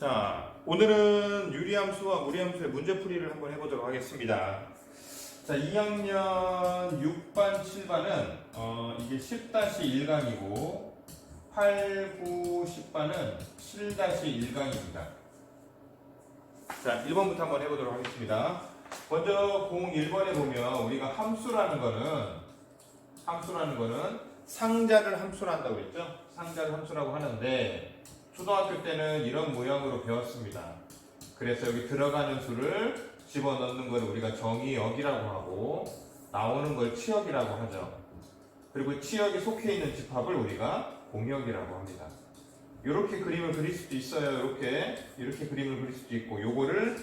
자, 오늘은 유리함수와 무리함수의 문제풀이를 한번 해보도록 하겠습니다. 자, 2학년 6반, 7반은 이게 10-1강이고 8, 9, 10반은 7-1강입니다. 자, 1번부터 한번 해보도록 하겠습니다. 먼저 01번에 보면 우리가 함수라는 거는 상자를 함수로 한다고 했죠? 상자를 함수라고 하는데 초등학교 때는 이런 모양으로 배웠습니다. 그래서 여기 들어가는 수를 집어넣는 걸 우리가 정의역이라고 하고 나오는 걸 치역이라고 하죠. 그리고 치역에 속해 있는 집합을 우리가 공역이라고 합니다. 이렇게 그림을 그릴 수도 있어요. 이렇게 그림을 그릴 수도 있고, 요거를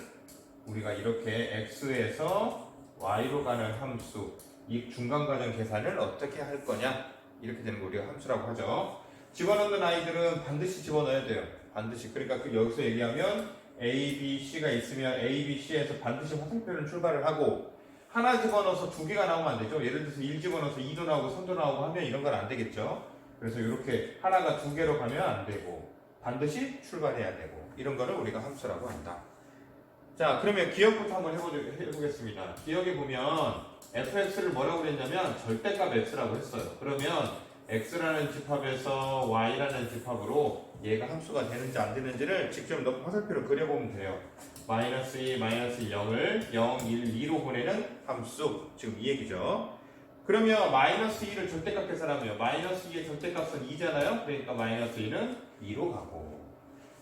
우리가 이렇게 x에서 y로 가는 함수, 이 중간과정 계산을 어떻게 할 거냐, 이렇게 되는 거 우리가 함수라고 하죠. 집어넣는 아이들은 반드시 집어넣어야 돼요. 반드시. 그러니까 여기서 얘기하면 A, B, C가 있으면 A, B, C에서 반드시 화살표를 출발을 하고, 하나 집어넣어서 두 개가 나오면 안 되죠. 예를 들어서 1 집어넣어서 2도 나오고 3도 나오고 하면 이런 건 안 되겠죠. 그래서 이렇게 하나가 두 개로 가면 안 되고 반드시 출발해야 되고, 이런 거를 우리가 함수라고 한다. 자, 그러면 기억부터 한번 해보겠습니다. 기억에 보면 fx를 뭐라고 그랬냐면 절대값 x라고 했어요. 그러면 x라는 집합에서 y라는 집합으로 얘가 함수가 되는지 안 되는지를 직접 화살표로 그려보면 돼요. 마이너스 2, 마이너스 0을 0, 1, 2로 보내는 함수. 지금 이 얘기죠. 그러면 마이너스 2를 절대값 계산하면 마이너스 2의 절대값은 2잖아요. 그러니까 마이너스 2는 2로 가고,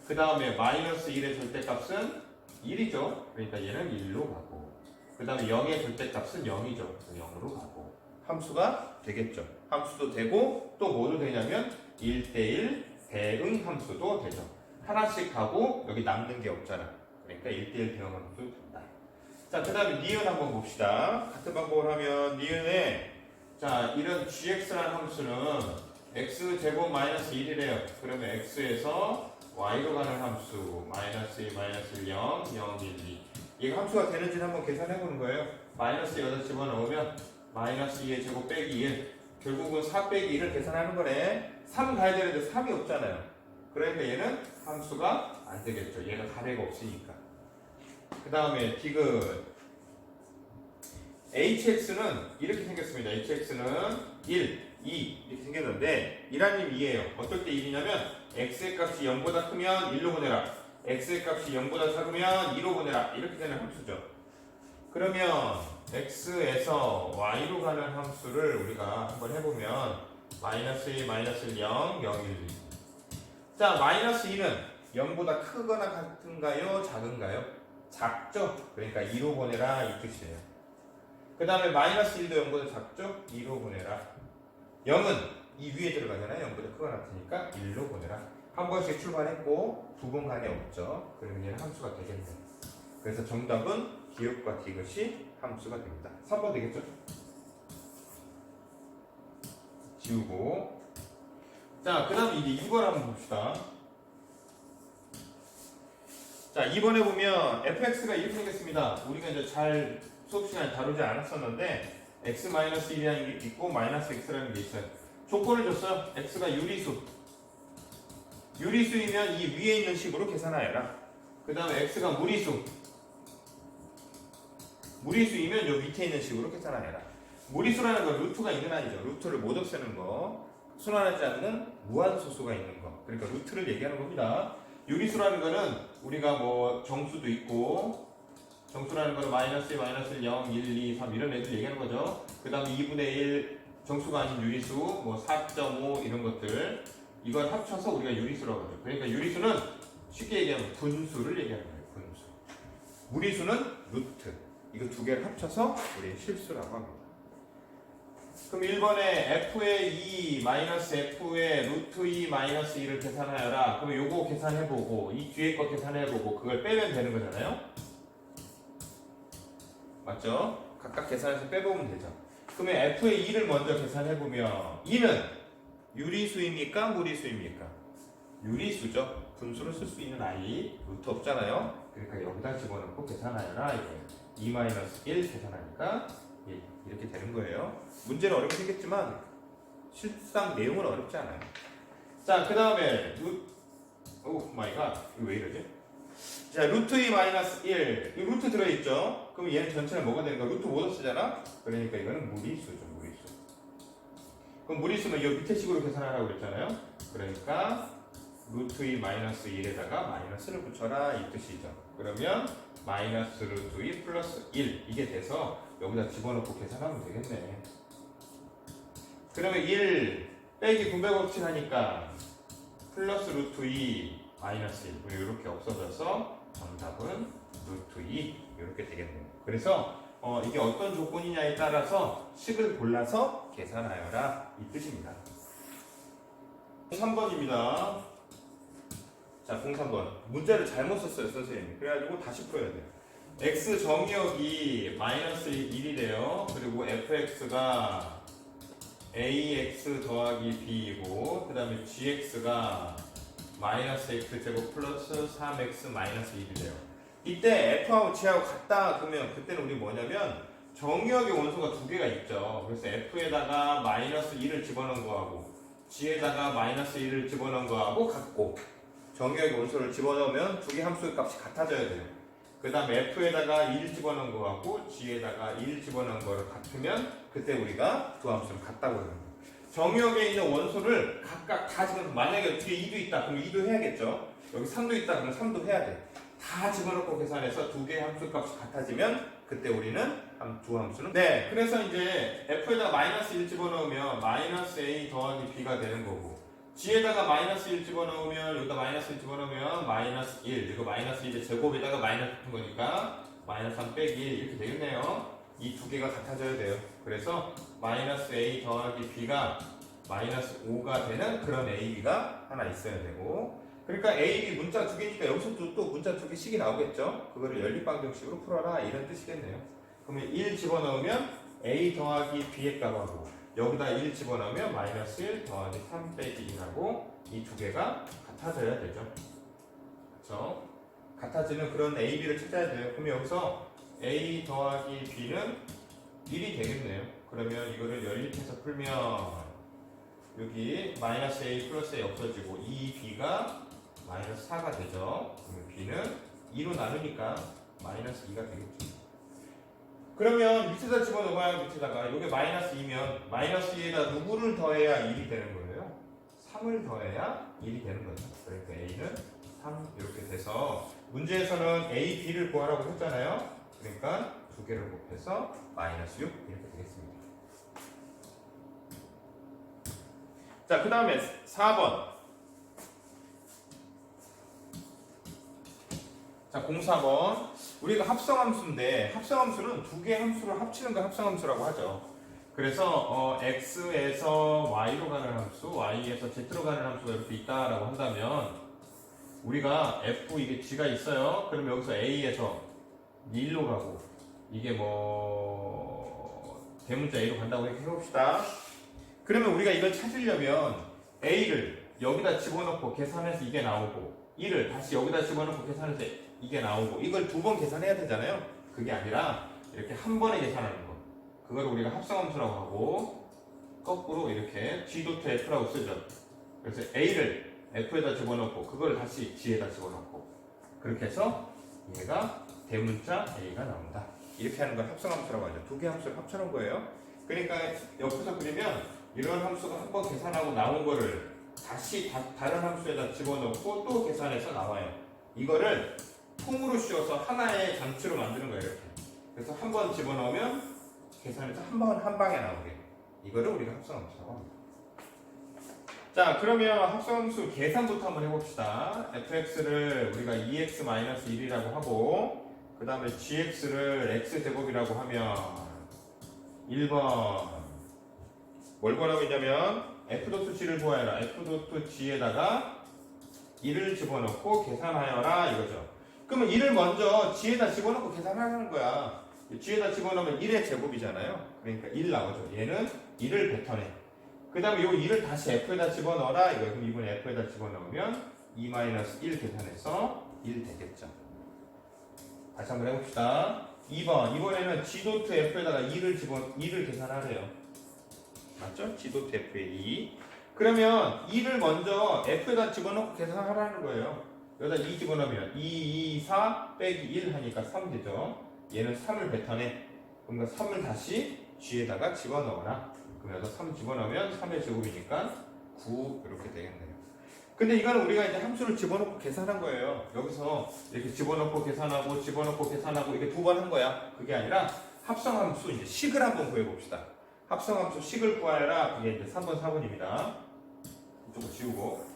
그 다음에 마이너스 1의 절대값은 1이죠. 그러니까 얘는 1로 가고, 그 다음에 0의 절대값은 0이죠. 0으로 가고, 함수가 되겠죠. 함수도 되고 또 뭐도 되냐면 1대1 대응 함수도 되죠. 하나씩 가고 여기 남는 게 없잖아. 그러니까 1대1 대응 함수도 된다. 자, 그 다음에 니은 한번 봅시다. 같은 방법을 하면 니은에, 자, 이런 gx라는 함수는 x제곱 마이너스 1이래요. 그러면 x에서 y로 가는 함수 마이너스 2, 마이너스 0, 0, 1, 2. 이거 함수가 되는지 한번 계산해 보는 거예요. 마이너스 8 집어넣으면 마이너스 2의 제곱 빼기 1, 결국은 4 빼기 1을 계산하는 거네. 3 가야 되는데 3이 없잖아요. 그러니까 얘는 함수가 안 되겠죠. 얘가 가래가 없으니까. 그 다음에 디귿 hx는 이렇게 생겼습니다. hx는 1, 2 이렇게 생겼는데 1아님 2예요. 어떨 때 1이냐면 x의 값이 0보다 크면 1로 보내라, x의 값이 0보다 작으면 2로 보내라, 이렇게 되는 함수죠. 그러면 x에서 y로 가는 함수를 우리가 한번 해보면 마이너스 2, 마이너스 0, 0, 1, 2. 자, 마이너스 2는 0보다 크거나 같은가요? 작은가요? 작죠? 그러니까 2로 보내라, 이 뜻이에요. 그 다음에 마이너스 1도 0보다 작죠? 2로 보내라. 0은 이 위에 들어가잖아요. 0보다 크거나 같으니까 1로 보내라. 한 번씩 출발했고 두 번 간에 없죠. 그러면 얘는 함수가 되겠네요. 그래서 정답은 기역과 디귿이 함수가 됩니다. 3번 되겠죠? 지우고. 자, 그 다음에 이제 2번 한번 봅시다. 자, 2번에 보면 fx가 이렇게 생겼습니다. 우리가 이제 잘 수업 시간에 다루지 않았었는데 x-1이라는 게 있고 마이너스 x라는 게 있어요. 조건을 줬어요. x가 유리수. 유리수이면 이 위에 있는 식으로 계산하여라. 그 다음에 x가 무리수. 무리수이면 요 밑에 있는 식으로 계산하여라. 무리수라는 건 루트가 있는 아니죠. 루트를 못 없애는 거. 순환하지 않는 무한소수가 있는 거. 그러니까 루트를 얘기하는 겁니다. 유리수라는 거는 우리가 뭐 정수도 있고, 정수라는 거는 마이너스 1, 마이너스 1, 0, 1, 2, 3 이런 애들 얘기하는 거죠. 그 다음에 2분의 1 정수가 아닌 유리수, 뭐 4.5 이런 것들, 이걸 합쳐서 우리가 유리수라고 하죠. 그러니까 유리수는 쉽게 얘기하면 분수를 얘기하는 거예요. 분수. 무리수는 루트. 이거 두 개를 합쳐서 우리 실수라고 합니다. 그럼 1번에 f의 2 마이너스 f의 루트 2 마이너스 2를 계산하여라. 그럼 요거 계산해보고 이 뒤에 거 계산해보고 그걸 빼면 되는 거잖아요. 맞죠? 각각 계산해서 빼보면 되죠. 그러면 f의 2를 먼저 계산해보면 2는 유리수입니까? 무리수입니까? 유리수죠. 분수를 쓸 수 있는 아이. 루트 없잖아요. 그러니까 여기다 집어넣고 계산하여라. 이거예요. 2-1 계산하니까 이렇게 되는 거예요. 문제는 어렵게 생겼지만 실상 내용은 어렵지 않아요. 자, 그 다음에 오 마이 갓, 이거 왜 이러지? 자, 루트 2 마이너스 1. 이 루트 들어있죠? 그럼 얘는 전체는 뭐가 되는 거야? 루트 못 쓰잖아? 그러니까 이거는 무리수죠, 무리수. 그럼 무리수는 이 밑에 식으로 계산하라고 그랬잖아요? 그러니까 루트 2 마이너스 1에다가 마이너스를 붙여라 이 뜻이죠. 그러면 마이너스 루트 2 플러스 1 이게 돼서 여기다 집어넣고 계산하면 되겠네. 그러면 1 빼기 분배 법칙 하니까 플러스 루트 2 마이너스 1 우리 이렇게 없어져서 정답은 루트 2 이렇게 되겠네요. 그래서 이게 어떤 조건이냐에 따라서 식을 골라서 계산하여라 이 뜻입니다. 3번입니다. 자, 03번. 문제를 잘못 썼어요, 선생님. 그래가지고 다시 풀어야 돼요. x 정의역이 마이너스 1이래요. 그리고 fx가 ax 더하기 b이고, 그 다음에 gx가 마이너스 x 제곱 플러스 3x 마이너스 1이래요. 이때 f하고 g하고 같다 그러면 그때는 우리 뭐냐면 정의역의 원소가 두 개가 있죠. 그래서 f에다가 마이너스 1을 집어넣은 거하고 g에다가 마이너스 1을 집어넣은 거하고 같고, 정의역의 원소를 집어넣으면 두 개 함수의 값이 같아져야 돼요. 그 다음에 f에다가 1 집어넣은 거하고 g에다가 1 집어넣은 거를 같으면 그때 우리가 두 함수를 같다고 그러는 거예요. 정의역에 있는 원소를 각각 다 집어넣으면 만약에 뒤에 2도 있다 그러면 2도 해야겠죠. 여기 3도 있다 그러면 3도 해야 돼. 다 집어넣고 계산해서 두 개의 함수 값이 같아지면 그때 우리는 두 함수는 네, 그래서 이제 f에다가 마이너스 1 집어넣으면 마이너스 a 더하기 b가 되는 거고, g에다가 마이너스 1 집어넣으면 여기다 마이너스 1 집어넣으면 마이너스 1, 이거 마이너스 1의 제곱에다가 마이너스 붙은 거니까 마이너스 3 빼기 1 이렇게 되겠네요. 이 두 개가 같아져야 돼요. 그래서 마이너스 a 더하기 b가 마이너스 5가 되는 그런 ab가 하나 있어야 되고, 그러니까 a, b 문자 두 개니까 여기서 또 문자 두 개씩이 나오겠죠. 그거를 연립방정식으로 풀어라 이런 뜻이겠네요. 그러면 1 집어넣으면 a 더하기 b의 값하고 여기다 1 집어넣으면 마이너스 1 더하기 3 빼기 1하고 이 두 개가 같아져야 되죠. 그렇죠? 같아지는 그런 a, b를 찾아야 돼요. 그러면 여기서 a 더하기 b는 1이 되겠네요. 그러면 이거를 연립해서 풀면 여기 마이너스 a 플러스 a 없어지고 2b가 마이너스 4가 되죠. 그러면 b는 2로 나누니까 마이너스 2가 되겠죠. 그러면 밑에다 집어넣어봐요. 밑에다가 이게 마이너스 2면 마이너스 2에다 누구를 더해야 1이 되는 거예요? 3을 더해야 1이 되는 거죠. 그러니까 a는 3 이렇게 돼서 문제에서는 a, b를 구하라고 했잖아요. 그러니까 두 개를 곱해서 마이너스 6 이렇게 되겠습니다. 자, 그 다음에 4번. 자, 04번. 우리가 합성함수인데 합성함수는 두 개의 함수를 합치는 걸 합성함수라고 하죠. 그래서 x에서 y로 가는 함수, y에서 z로 가는 함수가 이렇게 있다라고 한다면 우리가 f 이게 g가 있어요. 그럼 여기서 a에서 1로 가고 이게 뭐 대문자 a로 간다고 이렇게 해봅시다. 그러면 우리가 이걸 찾으려면 a를 여기다 집어넣고 계산해서 이게 나오고 1을 다시 여기다 집어넣고 계산해서 이게 나오고 이걸 두 번 계산해야 되잖아요. 그게 아니라 이렇게 한 번에 계산하는 거, 그걸 우리가 합성함수라고 하고 거꾸로 이렇게 g.f라고 쓰죠. 그래서 a를 f에다 집어넣고 그걸 다시 g에다 집어넣고 그렇게 해서 얘가 대문자 a가 나온다. 이렇게 하는 걸 합성함수라고 하죠. 두 개 함수를 합쳐놓은 거예요. 그러니까 옆에서 그리면 이런 함수가 한 번 계산하고 나온 거를 다시 다른 함수에다 집어넣고 또 계산해서 나와요. 이거를 통으로 씌워서 하나의 장치로 만드는 거예요. 이렇게. 그래서 한 번 집어넣으면 계산해서 한 방에 나오게. 이거를 우리가 합성함수라고 합니다. 자, 그러면 합성함수 계산부터 한번 해봅시다. fx를 우리가 2x-1이라고 하고 그 다음에 gx를 x제곱이라고 하면 1번 뭘 구하라고 했냐면 f.g를 구하여라. f.g에다가 1을 집어넣고 계산하여라 이거죠. 그러면 1을 먼저 g에다 집어넣고 계산하는 거야. g에다 집어넣으면 1의 제곱이잖아요. 그러니까 1 나오죠. 얘는 1을 뱉어내. 그 다음에 이 1을 다시 f에다 집어넣어라 이거. 그럼 이번에 f에다 집어넣으면 2-1 계산해서 1 되겠죠. 다시 한번 해봅시다. 2번 이번에는 g.f에다가 2를 계산하래요. 맞죠? g.f에 2. 그러면 2를 먼저 f에다 집어넣고 계산하라는 거예요. 여기다 2 집어넣으면 2, 2, 4 빼기 1 하니까 3 되죠. 얘는 3을 뱉어내. 그러니까 3을 다시 G에다가 집어넣어라. 그럼 여기다 3 집어넣으면 3의 제곱이니까 9 이렇게 되겠네요. 근데 이거는 우리가 이제 함수를 집어넣고 계산한 거예요. 여기서 이렇게 집어넣고 계산하고 집어넣고 계산하고 이게 두 번 한 거야. 그게 아니라 합성함수 이제 식을 한번 구해봅시다. 합성함수 식을 구하여라. 그게 이제 3번 4번입니다. 이쪽을 지우고.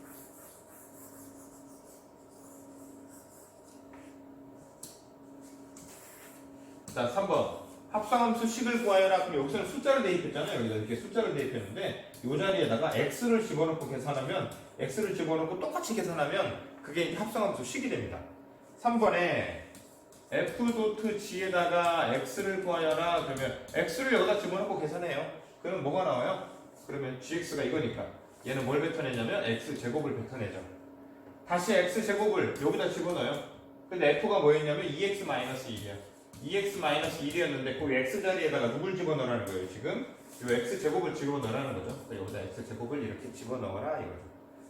자, 3번. 합성함수 식을 구하여라. 그럼 여기서는 숫자를 대입했잖아요. 여기다 이렇게 숫자를 대입했는데 이 자리에다가 x를 집어넣고 계산하면 x를 집어넣고 똑같이 계산하면 그게 이제 합성함수 식이 됩니다. 3번에 f.g에다가 x를 구하여라. 그러면 x를 여기다 집어넣고 계산해요. 그럼 뭐가 나와요? 그러면 gx가 이거니까 얘는 뭘 뱉어내냐면 x제곱을 뱉어내죠. 다시 x제곱을 여기다 집어넣어요. 근데 f가 뭐였냐면 2x-1이야. 2x-1이었는데 그 x자리에다가 누굴 집어넣으라는 거예요. 지금 이 x제곱을 집어넣으라는 거죠. 여기다 x제곱을 이렇게 집어넣어라 이거죠.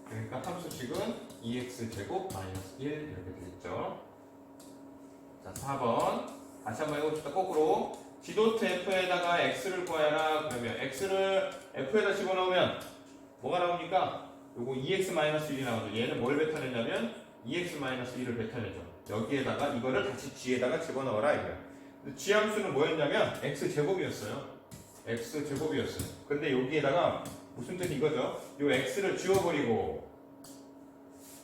그러니까 함수식은 2x제곱 -1 이렇게 되겠죠. 자, 4번 다시 한번 해봅시다. 거꾸로 지도트 f에다가 x를 구하여라. 그러면 x를 f에다 집어넣으면 뭐가 나옵니까? 요거 2x-1이 나오죠. 얘는 뭘 뱉어내냐면 2x-1을 뱉어내죠. 여기에다가 이거를 다시 g에다가 집어넣어라 이거야. g 함수는 뭐였냐면 x제곱이었어요. x제곱이었어요. 근데 여기에다가 무슨 뜻이 이거죠? 요 x를 지워버리고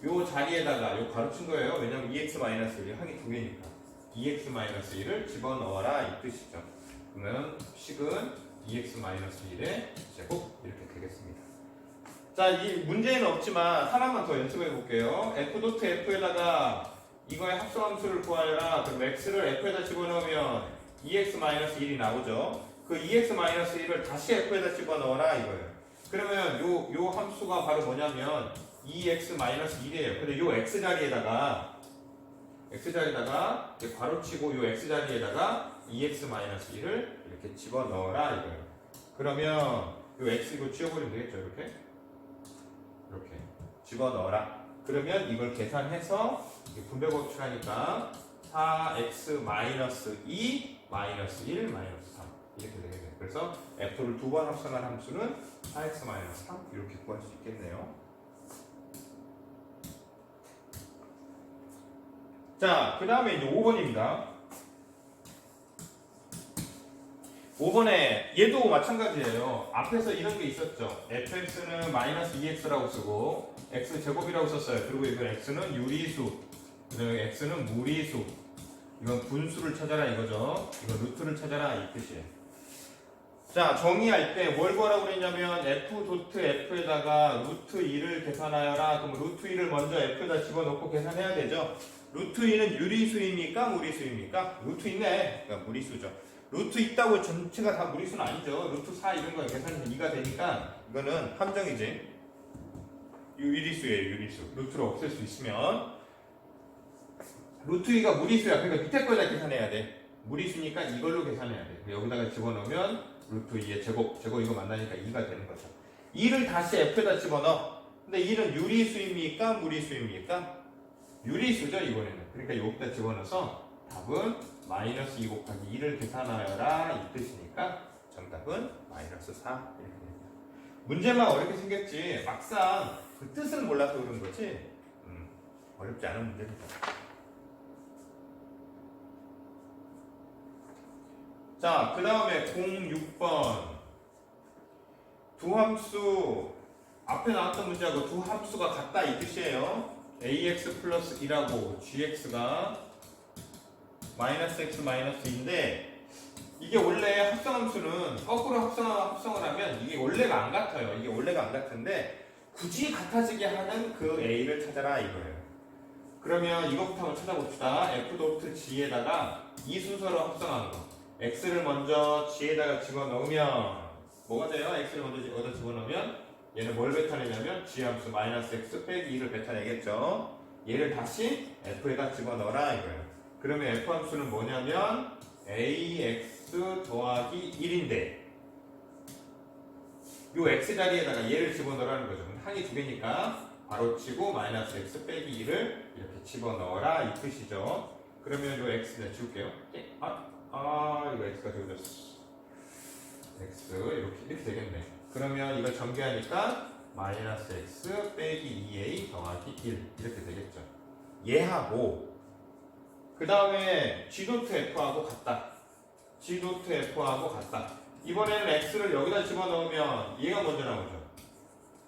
요 자리에다가 요 가로친 거예요. 왜냐면 2x-1이 항이 두 개니까 2x-1을 집어넣어라 이 뜻이죠. 그러면 식은 2x-1의 제곱 이렇게 되겠습니다. 자, 이 문제는 없지만 하나만 더 연습해 볼게요. f.f에다가 이거의 합성함수를 구하여라. 그럼 x를 f에다 집어넣으면 2x-1이 나오죠. 그 2x-1을 다시 f에다 집어넣어라 이거예요. 그러면 요 함수가 바로 뭐냐면 2x-1이에요. 근데 요 x자리에다가 이렇게 괄호치고 요 x자리에다가 2x-1을 이렇게 집어넣어라 이거예요. 그러면 요 x 이거 지워버리면 되겠죠. 이렇게 집어넣어라. 그러면 이걸 계산해서 분배법칙 하니까 4x-2 -1 -3 이렇게 되겠네요. 그래서 f를 두 번 합성한 함수는 4x-3 이렇게 구할 수 있겠네요. 자, 그 다음에 이제 5번입니다. 5번에 얘도 마찬가지예요. 앞에서 이런 게 있었죠. fx는 -2x라고 쓰고 x제곱이라고 썼어요. 그리고 이건 x는 유리수, 그리고 x는 무리수. 이건 분수를 찾아라 이거죠. 이건 루트를 찾아라 이 뜻이에요. 자, 정의할 때 뭘 구하라고 그랬냐면 f.f에다가 루트 2를 계산하여라. 그럼 루트 2를 먼저 f에다 집어넣고 계산해야 되죠. 루트 2는 유리수입니까? 무리수입니까? 루트 있네. 그러니까 무리수죠. 루트 있다고 전체가 다 무리수는 아니죠. 루트 4 이런 거 계산해서 2가 되니까 이거는 함정이지. 유리수예요, 유리수. 루트를 없앨 수 있으면 루트 2가 무리수야. 그러니까 밑에 거에다 계산해야 돼. 무리수니까 이걸로 계산해야 돼. 여기다가 집어넣으면 루트 2의 제곱 이거 만나니까 2가 되는 거죠. 2를 다시 f에다 집어넣어. 근데 2는 유리수입니까? 무리수입니까? 유리수죠, 이번에는. 그러니까 여기다 집어넣어서 답은 -2 곱하기 2를 계산하여라 이 뜻이니까 정답은 -4 이렇게 됩니다. 문제만 어렵게 생겼지 막상 그 뜻을 몰라서 그런 거지 어렵지 않은 문제입니다. 자, 그 다음에 06번 두 함수 앞에 나왔던 문제하고 두 함수가 같다 이 뜻이에요. ax 플러스 2라고 gx가 -x-2인데 이게 원래 합성함수는 거꾸로 합성을 하면 이게 원래가 안 같아요. 이게 원래가 안 같은데 굳이 같아지게 하는 그 a를 찾아라 이거예요. 그러면 이것부터 한번 찾아봅시다. f.g에다가 이 순서로 합성하는 거. x를 먼저 g에다가 집어넣으면 뭐가 돼요? x를 먼저 여기다 집어넣으면 얘는 뭘 뱉어내냐면 g함수 -x 빼기 2를 뱉어내겠죠. 얘를 다시 f에다 집어넣어라 이거예요. 그러면 f함수는 뭐냐면 ax 더하기 1인데 요 x자리에다가 얘를 집어넣으라는 거죠. 항이 두 개니까 바로 치고 -x 빼기 2를 이렇게 집어넣어라 이 뜻이죠. 그러면 요 x는 지울게요. 이거 x가 지워졌어. x 이렇게 되겠네. 그러면 이걸 전개하니까 마이너스 x 빼기 2a 더하기 1 이렇게 되겠죠. 얘하고 그 다음에 g.f하고 같다. g.f하고 같다. 이번에는 x를 여기다 집어넣으면 얘가 먼저 나오죠.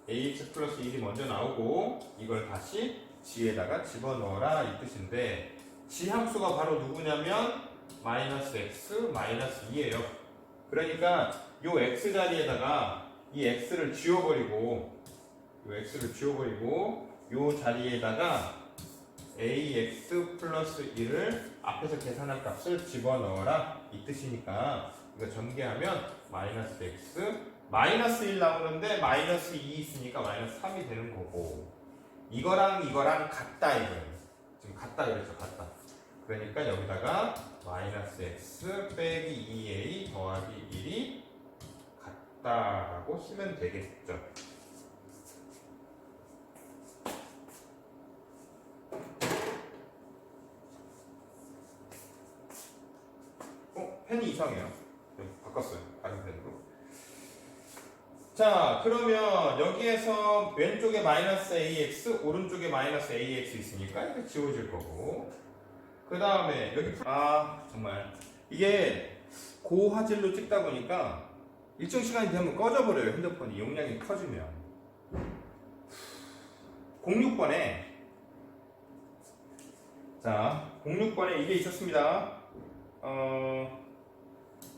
ax 플러스 1이 먼저 나오고 이걸 다시 g에다가 집어넣어라 이 뜻인데 g 함수가 바로 누구냐면 마이너스 x 마이너스 2예요. 그러니까 요 x 자리에다가 이 x를 지워버리고 요 자리에다가 ax 플러스 1을 앞에서 계산할 값을 집어넣어라 이 뜻이니까 이거 전개하면 마이너스 x 마이너스 1 나오는데 마이너스 2 있으니까 마이너스 3이 되는 거고 이거랑 같다 이거예요. 지금 같다 그랬죠. 같다. 그러니까 여기다가 마이너스 x 빼기 2a 더하기 1이 같다라고 쓰면 되겠죠. 펜이 이상해요. 바꿨어요. 다른 펜으로. 자, 그러면 여기에서 왼쪽에 마이너스 ax, 오른쪽에 마이너스 ax 있으니까 이렇게 지워질 거고. 그 다음에 여기 정말 이게 고화질로 찍다 보니까 일정 시간이 되면 꺼져버려요. 핸드폰이 용량이 커지면. 06번에 자, 06번에 이게 있었습니다.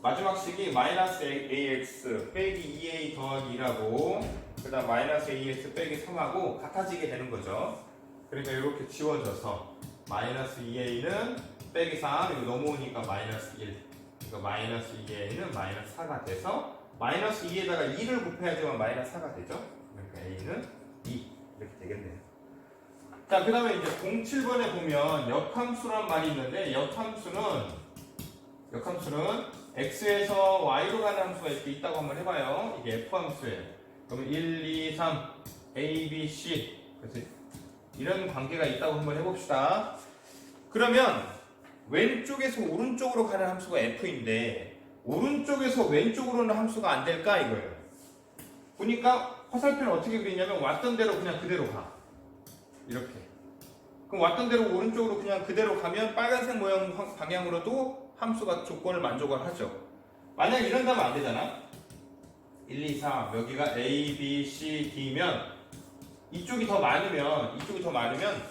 마지막 식이 마이너스 ax 빼기 2a 더하기 2라고 그 다음 마이너스 ax 빼기 3하고 같아지게 되는 거죠. 그러니까 이렇게 지워져서 마이너스 2a는 빼기 3 이거 넘어오니까 마이너스 1 그러니까 마이너스 2a는 마이너스 4가 돼서 마이너스 2에다가 2를 곱해야지만 마이너스 4가 되죠. 그러니까 a는 2 이렇게 되겠네요. 자, 그 다음에 이제 07번에 보면 역함수란 말이 있는데 역함수는 x에서 y로 가는 함수가 이렇게 있다고 한번 해봐요. 이게 f함수예요. 그러면 1, 2, 3, a, b, c 그래서 이런 관계가 있다고 한번 해봅시다. 그러면 왼쪽에서 오른쪽으로 가는 함수가 f인데 오른쪽에서 왼쪽으로는 함수가 안 될까 이거예요. 보니까 화살표는 어떻게 그리냐면 왔던 대로 그냥 그대로 가. 이렇게. 그럼 왔던 대로 오른쪽으로 그냥 그대로 가면 빨간색 모양 방향으로도 함수가 조건을 만족을 하죠. 만약 이런다면 안 되잖아. 1, 2, 3 여기가 A, B, C, D면 이쪽이 더 많으면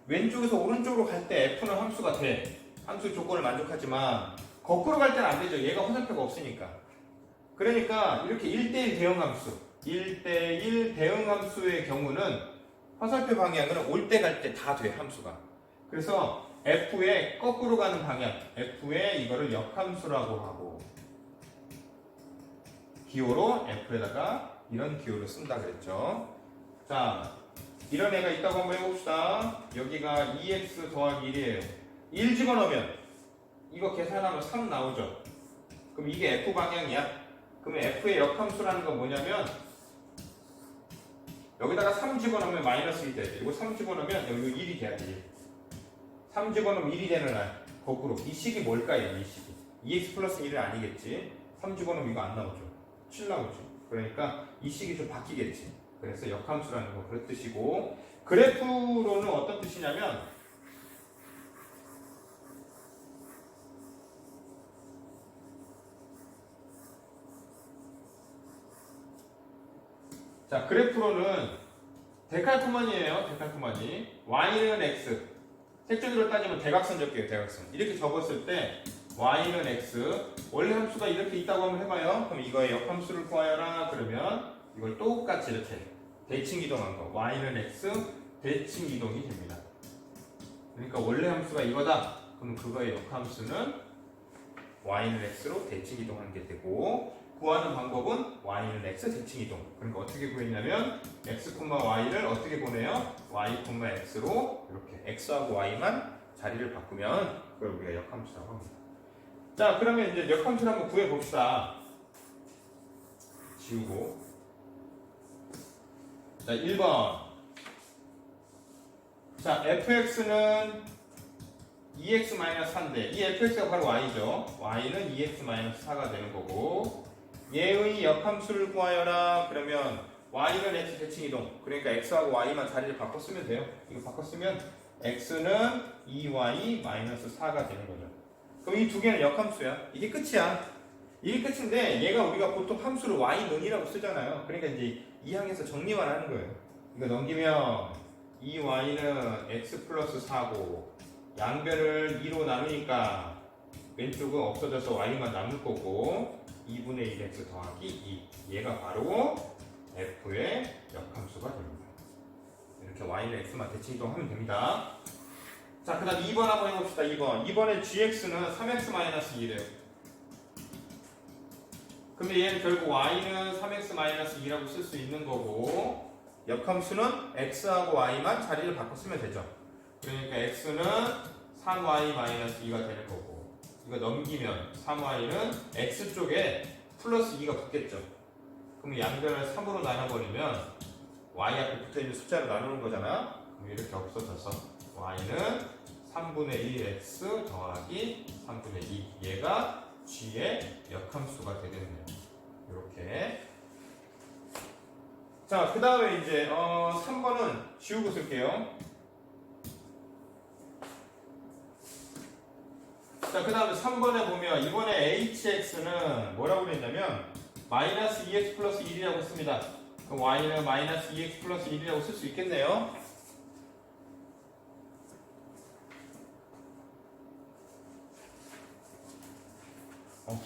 왼쪽에서 오른쪽으로 갈 때 F는 함수가 돼. 함수 조건을 만족하지만 거꾸로 갈 때는 안 되죠. 얘가 화살표가 없으니까. 그러니까 이렇게 1대1 대응함수 1대1 대응함수의 경우는 화살표 방향은 올 때 갈 때 다 돼. 함수가. 그래서 F의 거꾸로 가는 방향 F의 이거를 역함수라고 하고 기호로 F에다가 이런 기호를 쓴다 그랬죠. 자, 이런 애가 있다고 한번 해봅시다. 여기가 2x 더하기 1이에요 1 집어넣으면 이거 계산하면 3 나오죠. 그럼 이게 F 방향이야. 그러면 F의 역함수라는 건 뭐냐면 여기다가 3 집어넣으면 마이너스 1이 돼야 돼. 이거 3 집어넣으면 여기 1이 돼야 돼. 3 집어넣으면 1이 되는 날 거꾸로 이 식이 뭘까요? 이 식이 2x 플러스 1은 아니겠지. 3 집어넣으면 이거 안 나오죠. 7 나오죠. 그러니까 이 식이 좀 바뀌겠지. 그래서 역함수라는 거 그런 뜻이고 그래프로는 어떤 뜻이냐면 자, 그래프로는 데칼코마니예요. 데칼코마니. y는 x. 색종이로 따지면 대각선 적게요. 대각선. 이렇게 적었을 때 y는 x. 원래 함수가 이렇게 있다고 한번 해봐요. 그럼 이거의 역함수를 구하여라. 그러면 이걸 똑같이 이렇게 대칭 이동한 거. y는 x 대칭 이동이 됩니다. 그러니까 원래 함수가 이거다. 그럼 그거의 역함수는 y는 x로 대칭 이동하는 게 되고 구하는 방법은 y는 x 대칭 이동. 그러니까 어떻게 구했냐면 x, y를 어떻게 보내요? y, x로 이렇게 x하고 y만 자리를 바꾸면 그걸 우리가 역함수라고 합니다. 자, 그러면 이제 역함수를 한번 구해 봅시다. 지우고. 자, 1번. 자, fx는 2x-4인데 이 fx가 바로 y죠. y는 2x-4가 되는 거고 얘의 역함수를 구하여라. 그러면 y는 x 대칭 이동. 그러니까 x하고 y만 자리를 바꿔 쓰면 돼요. 이거 바꿔 쓰면 x는 2y-4가 되는 거죠. 그럼 이 두 개는 역함수야. 이게 끝이야. 이게 끝인데 얘가 우리가 보통 함수를 y는이라고 쓰잖아요. 그러니까 이제 이 항에서 정리만 하는 거예요. 이거 넘기면 2y는 x 플러스 4고 양변을 2로 나누니까 왼쪽은 없어져서 y만 남을 거고 2분의 1x 더하기 2. 얘가 바로 f의 역함수가 됩니다. 이렇게 y는 x만 대칭 이동하면 됩니다. 자, 그 다음 2번 한번 해봅시다. 2번. 2번에 gx는 3x-2래요. 근데 얘는 결국 y는 3x-2라고 쓸 수 있는 거고 역함수는 x하고 y만 자리를 바꿔 쓰면 되죠. 그러니까 x는 3y-2가 되는 거고 이거 넘기면 3y는 x쪽에 플러스 2가 붙겠죠. 그럼 양변을 3으로 나눠버리면 y 앞에 붙어있는 숫자로 나누는 거잖아. 그럼 이렇게 없어져서 y는 3분의 1x 더하기 3분의 2 얘가 g의 역함수가 되겠네요. 이렇게. 자, 그 다음에 이제 3번은 지우고 쓸게요. 자, 그 다음에 3번에 보면 이번에 hx는 뭐라고 그랬냐면 마이너스 2x 플러스 1이라고 씁니다. 그럼 y는 마이너스 2x 플러스 1이라고 쓸 수 있겠네요.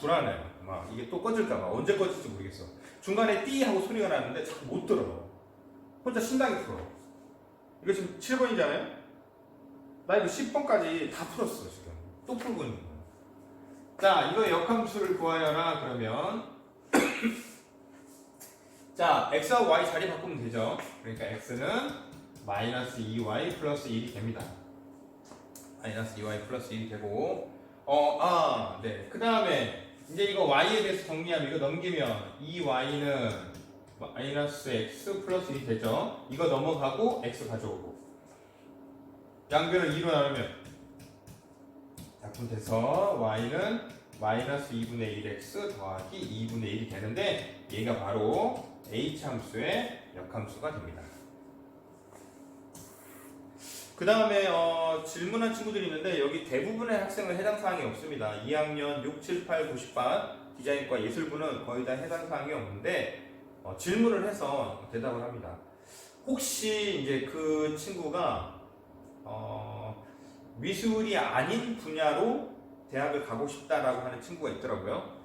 불안해. 막 이게 또 꺼질까봐. 언제 꺼질지 모르겠어. 중간에 띠 하고 소리가 나는데 자꾸 못 들어. 혼자 신나게 풀어. 이거 지금 7번이잖아요? 나 이거 10번까지 다 풀었어, 지금. 또 풀고 있는 거야. 자, 이거 역함수를 구하여라. 그러면. 자, x하고 y 자리 바꾸면 되죠. 그러니까 x는 마이너스 2y 플러스 1이 됩니다. 마이너스 2y 플러스 1이 되고. 네. 그 다음에 이제 이거 y에 대해서 정리하면 이거 넘기면 2y는 마이너스 x 플러스 1이 되죠. 이거 넘어가고 x 가져오고 양변을 2로 나누면 작품돼서 y는 마이너스 2분의 1x 더하기 2분의 1이 되는데 얘가 바로 h함수의 역함수가 됩니다. 그 다음에 질문한 친구들이 있는데 여기 대부분의 학생은 해당 사항이 없습니다. 2학년 6, 7, 8, 90반 디자인과 예술부는 거의 다 해당 사항이 없는데 질문을 해서 대답을 합니다. 혹시 이제 그 친구가 미술이 아닌 분야로 대학을 가고 싶다라고 하는 친구가 있더라고요.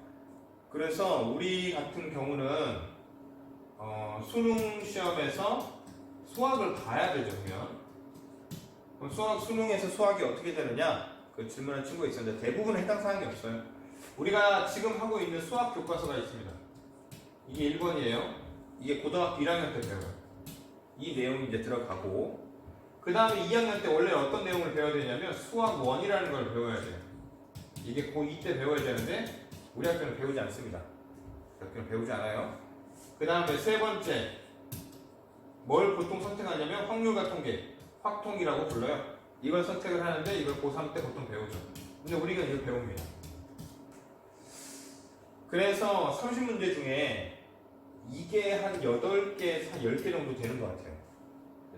그래서 우리 같은 경우는 수능 시험에서 수학을 봐야 되죠. 그럼 수능에서 수학이 어떻게 되느냐? 그 질문한 친구가 있었는데 대부분 해당 사항이 없어요. 우리가 지금 하고 있는 수학 교과서가 있습니다. 이게 1번이에요. 이게 고등학교 1학년 때 배워요. 이 내용이 이제 들어가고 그 다음에 2학년 때 원래 어떤 내용을 배워야 되냐면 수학 1이라는 걸 배워야 돼요. 이게 고2 때 배워야 되는데 우리 학교는 배우지 않습니다. 학교는 배우지 않아요. 그 다음에 세 번째 뭘 보통 선택하냐면 확률과 통계 확통이라고 불러요. 이걸 선택을 하는데 이걸 고3 때 보통 배우죠. 근데 우리가 이걸 배웁니다. 그래서 30문제 중에 이게 한 8개, 한 10개 정도 되는 것 같아요.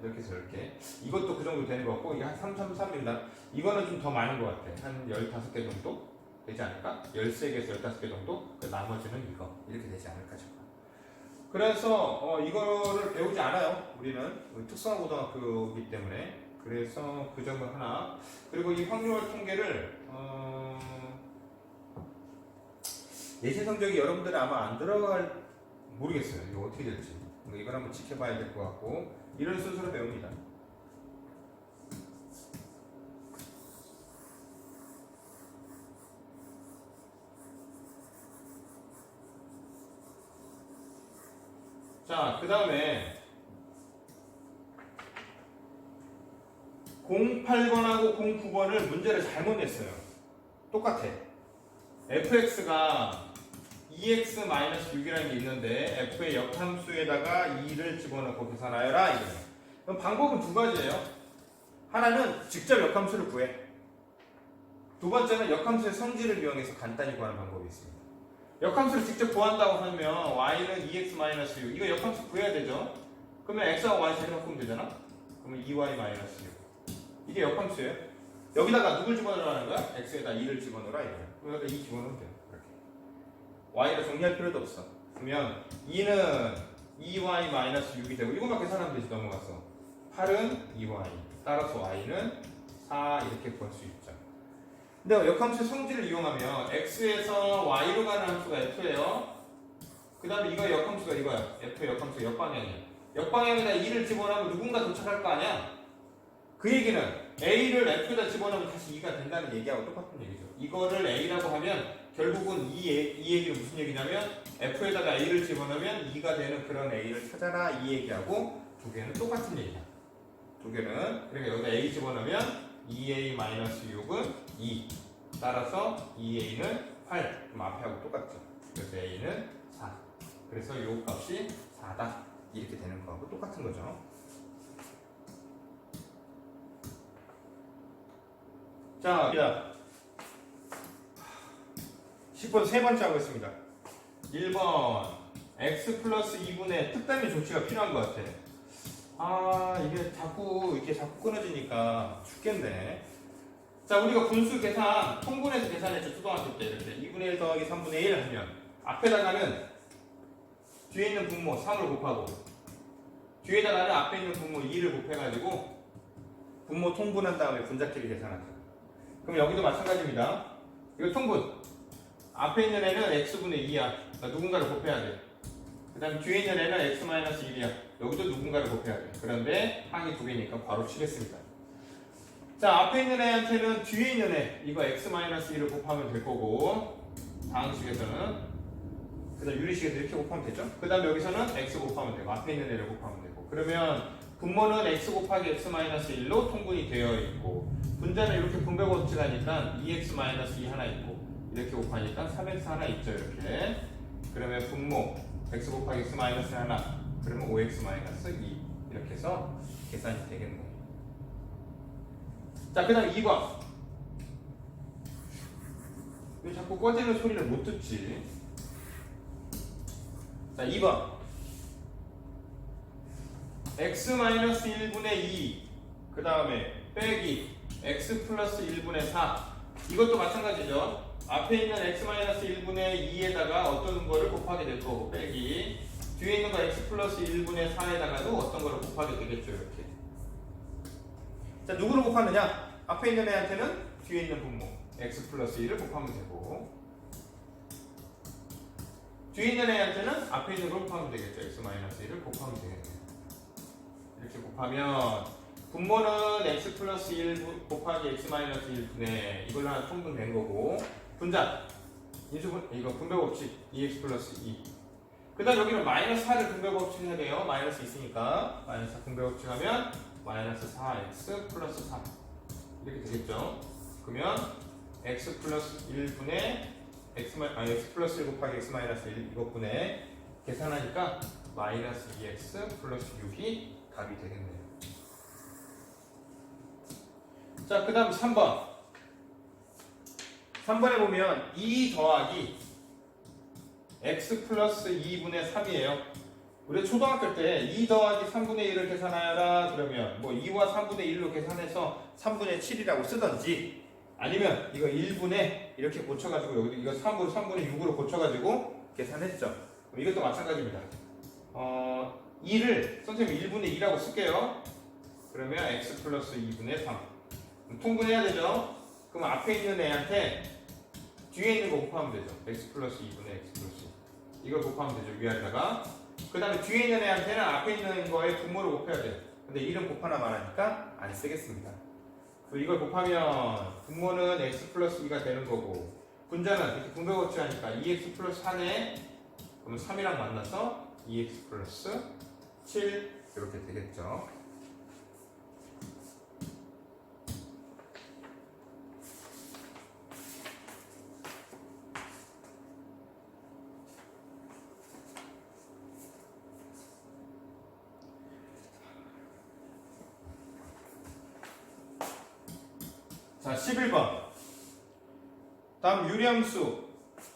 8개에서 10개. 이것도 그 정도 되는 것 같고 이게 한 3.3입니다. 이거는 좀 더 많은 것 같아. 한 15개 정도 되지 않을까? 13개에서 15개 정도? 그 나머지는 이거. 이렇게 되지 않을까 싶어요. 그래서 이거를 배우지 않아요. 우리는 특성화 고등학교이기 때문에. 그래서 그 점은 하나. 그리고 이 확률 통계를 예시 성적이 여러분들은 아마 안 들어갈 모르겠어요. 이거 어떻게 될지. 이걸 한번 지켜봐야 될 것 같고 이런 순서로 배웁니다. 자, 그 다음에 08번하고 09번을 문제를 잘못 냈어요. 똑같아. fx가 2x-6이라는 게 있는데 f의 역함수에다가 2를 집어넣고 계산하여라. 이거예요. 그럼 방법은 두 가지예요. 하나는 직접 역함수를 구해. 두 번째는 역함수의 성질을 이용해서 간단히 구하는 방법이 있습니다. 역함수를 직접 구한다고 하면 y는 2x-6 이거 역함수 구해야 되죠. 그러면 x하고 y 자리 바꾸면 되잖아. 그러면 2y-6 이게 역함수예요. 여기다가 누굴 집어넣으라는 거야? x에다 2를 집어넣으라 이거야. 그럼 여기다 2 집어넣으면 돼요. 이렇게. y를 정리할 필요도 없어. 그러면 2는 2y-6이 되고 이것만 계산하면 되지. 넘어가서 8은 2y 따라서 y는 4 이렇게 구할 수 있죠. 근데 역함수의 성질을 이용하면 x에서 y로 가는 함수가 f예요. 그 다음에 이거 역함수가 이거야. f 역함수 역방향이야. 역방향에다 2를 집어넣으면 누군가 도착할 거 아니야? 그 얘기는 a를 f에다 집어넣으면 다시 2가 된다는 얘기하고 똑같은 얘기죠. 이거를 a라고 하면 결국은 이 얘기는 무슨 얘기냐면 f에다가 a를 집어넣으면 2가 되는 그런 a를 찾아라 이 얘기하고 두 개는 똑같은 얘기야. 두 개는 그러니까 여기다 a 집어넣으면 2a-6은 2 따라서 2a는 8 그럼 앞에하고 똑같죠. 그래서 a는 4 그래서 이 값이 4다 이렇게 되는 거하고 똑같은 거죠. 자 10번 세 번째 하고 있습니다. 1번 x 플러스 2분의 특단의 조치가 필요한 것 같아. 이게 자꾸 끊어지니까 죽겠네. 자, 우리가 분수 계산, 통분해서 계산했죠. 초등학교 때 이렇게 2분의 1 더하기 3분의 1 하면 앞에다가는 뒤에 있는 분모 3을 곱하고 뒤에다가는 앞에 있는 분모 2를 곱해가지고 분모 통분한 다음에 분자끼리 계산하죠. 그럼 여기도 마찬가지입니다. 이거 통분. 앞에 있는 애는 x분의 2야. 그러니까 누군가를 곱해야 돼. 그 다음 뒤에 있는 애는 x-1이야. 여기도 누군가를 곱해야 돼. 그런데 항이 두 개니까 바로 치겠습니다. 자, 앞에 있는 애한테는 뒤에 있는 애 이거 x-1을 곱하면 될 거고 다항식에서는 그 다음 유리식에서 이렇게 곱하면 되죠. 그 다음 여기서는 x 곱하면 되고 앞에 있는 애를 곱하면 되고 그러면 분모는 x 곱하기 x-1로 통분이 되어 있고 분자는 이렇게 분배 법칙하니까 2x-2 하나 있고 이렇게 곱하니까 3x 하나 있죠. 이렇게 그러면 분모 x 곱하기 x 마이너스 하나 그러면 5x 마이너스 2 이렇게 해서 계산이 되겠네요. 자, 그 다음 2번 왜 자꾸 꺼지는 소리를 못 듣지? 자, 2번 x 마이너스 1분의 2 그 다음에 빼기 x 플러스 1분의 4 이것도 마찬가지죠. 앞에 있는 x-1분의 2에다가 어떤 거를 곱하게 될 거고 빼기 뒤에 있는 거 x 플러스 1분의 4에다가도 어떤 거를 곱하게 되겠죠. 이렇게. 자, 누구를 곱하느냐? 앞에 있는 애한테는 뒤에 있는 분모 x 플러스 1을 곱하면 되고 뒤에 있는 애한테는 앞에 있는 걸 곱하면 되겠죠. x-1을 곱하면 되겠네요. 이렇게 곱하면 분모는 x 플러스 1 곱하기 x-1분의 이걸로 하나 통분된 거고 분자 인수분 이거 분배 법칙 2x 플러스 2 그 다음 여기는 마이너스 4를 분배 법칙 해야 돼요. 마이너스 있으니까 마이너스 4 분배 법칙 하면 마이너스 4x 플러스 4 이렇게 되겠죠. 그러면 x 플러스 1분의 x 플러스 1 곱하기 x 마이너스 1 이것분의 계산하니까 마이너스 2x 플러스 6이 답이 되겠네요. 자, 그 다음 3번 3번에 보면 2 더하기 x 플러스 2분의 3이에요. 우리 초등학교 때 2 더하기 3분의 1을 계산하여라 그러면 뭐 2와 3분의 1로 계산해서 3분의 7이라고 쓰던지 아니면 이거 1분의 이렇게 고쳐가지고 여기 이거 3으로 3분의 6으로 고쳐가지고 계산했죠. 그럼 이것도 마찬가지입니다. 2를 선생님 1분의 2라고 쓸게요. 그러면 x 플러스 2분의 3 통분해야 되죠. 그럼 앞에 있는 애한테 뒤에 있는 거 곱하면 되죠. x 플러스 2분의 x 플러스 2 이걸 곱하면 되죠. 위아래다가 그 다음에 뒤에 있는 애한테는 앞에 있는 거에 분모를 곱해야 돼요. 근데 이름 곱하나 말하니까 안 쓰겠습니다. 그래서 이걸 곱하면 분모는 x 플러스 2가 되는 거고 분자는 이렇게 분배 법칙하니까 2x 플러스 4네 그러면 3이랑 만나서 2x 플러스 7 이렇게 되겠죠. 자, 11번. 다음 유리함수.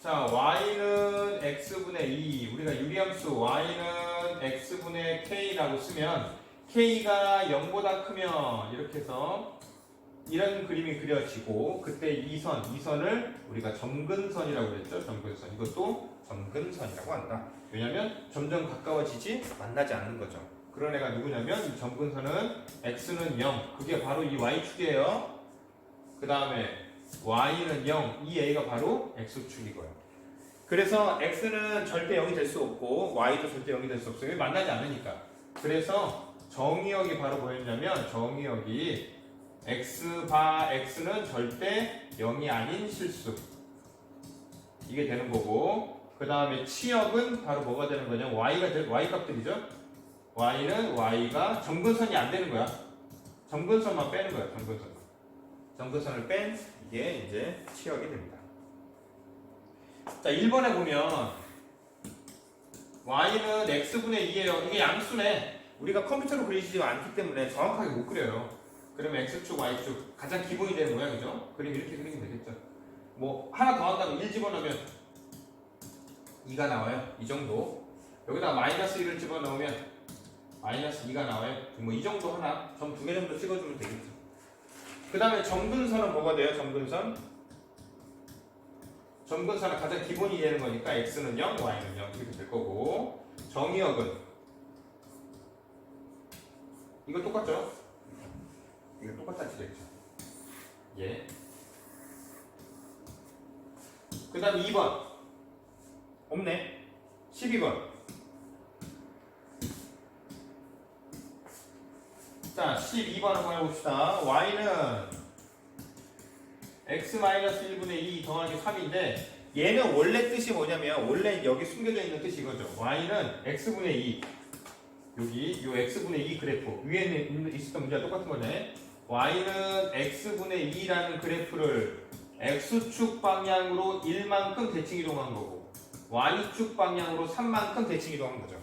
자, y는 x분의 2. 우리가 유리함수 y는 x분의 k라고 쓰면 k가 0보다 크면 이렇게 해서 이런 그림이 그려지고, 그때 이 선을 우리가 점근선이라고 그랬죠. 점근선. 이것도 점근선이라고 한다. 왜냐면 점점 가까워지지 만나지 않는 거죠. 그런 애가 누구냐면 이 점근선은 x는 0. 그게 바로 이 y축이에요. 그 다음에 y는 0. 이 a가 바로 x축이고요. 그래서 x는 절대 0이 될 수 없고 y도 절대 0이 될 수 없어요. 만나지 않으니까. 그래서 정의역이 바로 뭐였냐면, 정의역이 x는 절대 0이 아닌 실수. 이게 되는 거고, 그 다음에 치역은 바로 뭐가 되는 거냐? y 값들이죠. y는 y가 점근선이 안 되는 거야. 점근선만 빼는 거야. 점근선을 뺀 이게 이제 치역이 됩니다. 자, 1번에 보면 y는 x분의 2예요. 이게 양수네. 우리가 컴퓨터로 그리지 않기 때문에 정확하게 못 그려요. 그러면 x축, y축 가장 기본이 되는 모양이죠. 그림 이렇게 그리면 되겠죠. 뭐 하나 더 한다고 1 집어넣으면 2가 나와요. 이 정도. 여기다 마이너스 1을 집어넣으면 마이너스 2가 나와요. 뭐 이 정도 하나, 점 2개 정도 찍어주면 되겠죠. 그 다음에 점근선은 뭐가 돼요? 점근선은 가장 기본이 되는 거니까 x는 0, y는 0 이렇게 될 거고, 정의역은 이거 똑같죠? 이거 똑같다지 되겠죠. 예. 그 다음 2번 없네. 12번. 자, 12번 한번 해봅시다. y는 x-1분의 2 더하기 3인데, 얘는 원래 뜻이 뭐냐면, 원래 여기 숨겨져 있는 뜻이 이거죠. y는 x분의 2, 여기 요 x분의 2 그래프 위에는 있었던 문제와 똑같은 거네. y는 x분의 2라는 그래프를 x축 방향으로 1만큼 대칭 이동한 거고, y축 방향으로 3만큼 대칭 이동한 거죠.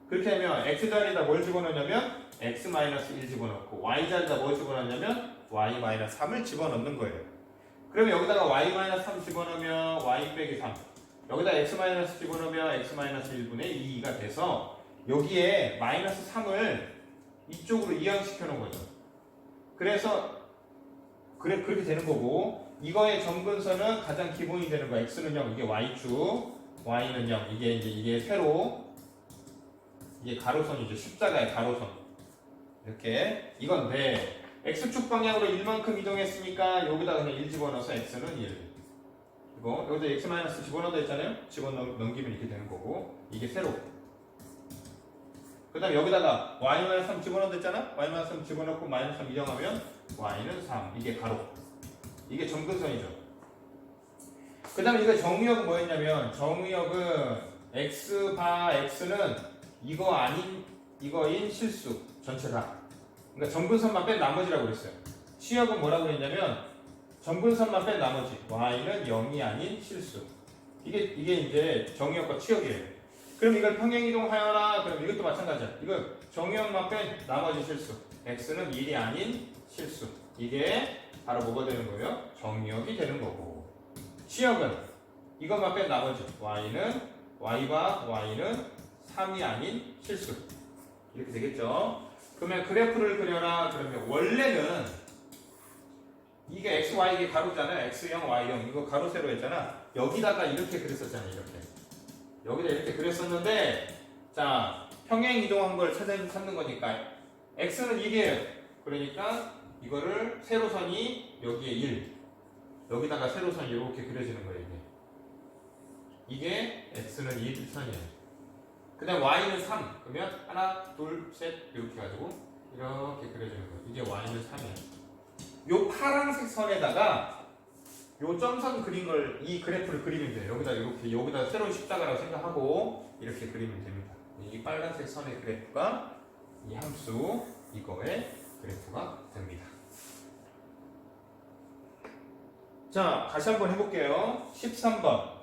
그렇게 하면 x자리에다 뭘 집어넣냐면 x-1 집어넣고, y자리에다 뭘 집어넣냐면 y-3을 집어넣는 거예요. 그러면 여기다가 y-3 집어넣으면 y 빼기 3, 여기다 x- 집어넣으면 x-1분의 2가 돼서 여기에 마이너스 3을 이쪽으로 이항시켜 놓은 거죠. 그래서 그렇게 되는 거고, 이거의 점근선은 가장 기본이 되는 거. x는 0, 이게 y축, y는 0, 이게 세로, 이게 가로선이죠. 십자가의 가로선. 이렇게 이건데, x축 방향으로 1만큼 이동했으니까 여기다 그냥 1 집어넣어서 x는 1. 그리고 여기다 x- 집어넣어도 했잖아요. 집어넘기면 이렇게 되는 거고, 이게 세로. 그 다음에 여기다가 y-3 집어넣어도 했잖아. y-3 집어넣고 마이너스 3 이정하면 y는 3. 이게 가로. 이게 점근선이죠. 그 다음에 이거 정의역은 뭐였냐면, 정의역은 x는 이거 아닌 이거인 실수 전체 다. 그러니까 점근선만 뺀 나머지라고 그랬어요. 치역은 뭐라고 했냐면, 점근선만 뺀 나머지, y는 0이 아닌 실수. 이게 이제 정의역과 치역이에요. 그럼 이걸 평행이동하여라. 그럼 이것도 마찬가지야. 이거 정의역만 뺀 나머지 실수, x는 1이 아닌 실수. 이게 바로 뭐가 되는 거예요? 정의역이 되는 거고, 치역은 이것만 뺀 나머지, y와 y는 3이 아닌 실수. 이렇게 되겠죠. 그러면 그래프를 그려라. 그러면 원래는 이게 x, y 이게 가로잖아요. x0, y0 이거 가로 세로 했잖아. 여기다가 이렇게 그렸었잖아요. 여기다 이렇게 그렸었는데, 자, 평행 이동한 걸 찾는 거니까 x는 1이에요. 그러니까 이거를 세로선이 여기에 1, 여기다가 세로선이 이렇게 그려지는 거예요. 이게 x는 1선이에요. 그 다음 y는 3. 그러면 하나, 둘, 셋 이렇게 해가지고 이렇게 그려지는 거예요. 이게 y는 3이에요. 요 파란색 선에다가 요 점선 그린 걸, 이 그래프를 그리면 돼요. 여기다 새로운 십자가라고 생각하고 이렇게 그리면 됩니다. 이 빨간색 선의 그래프가 이 함수 이거의 그래프가 됩니다. 자, 다시 한번 해볼게요. 13번.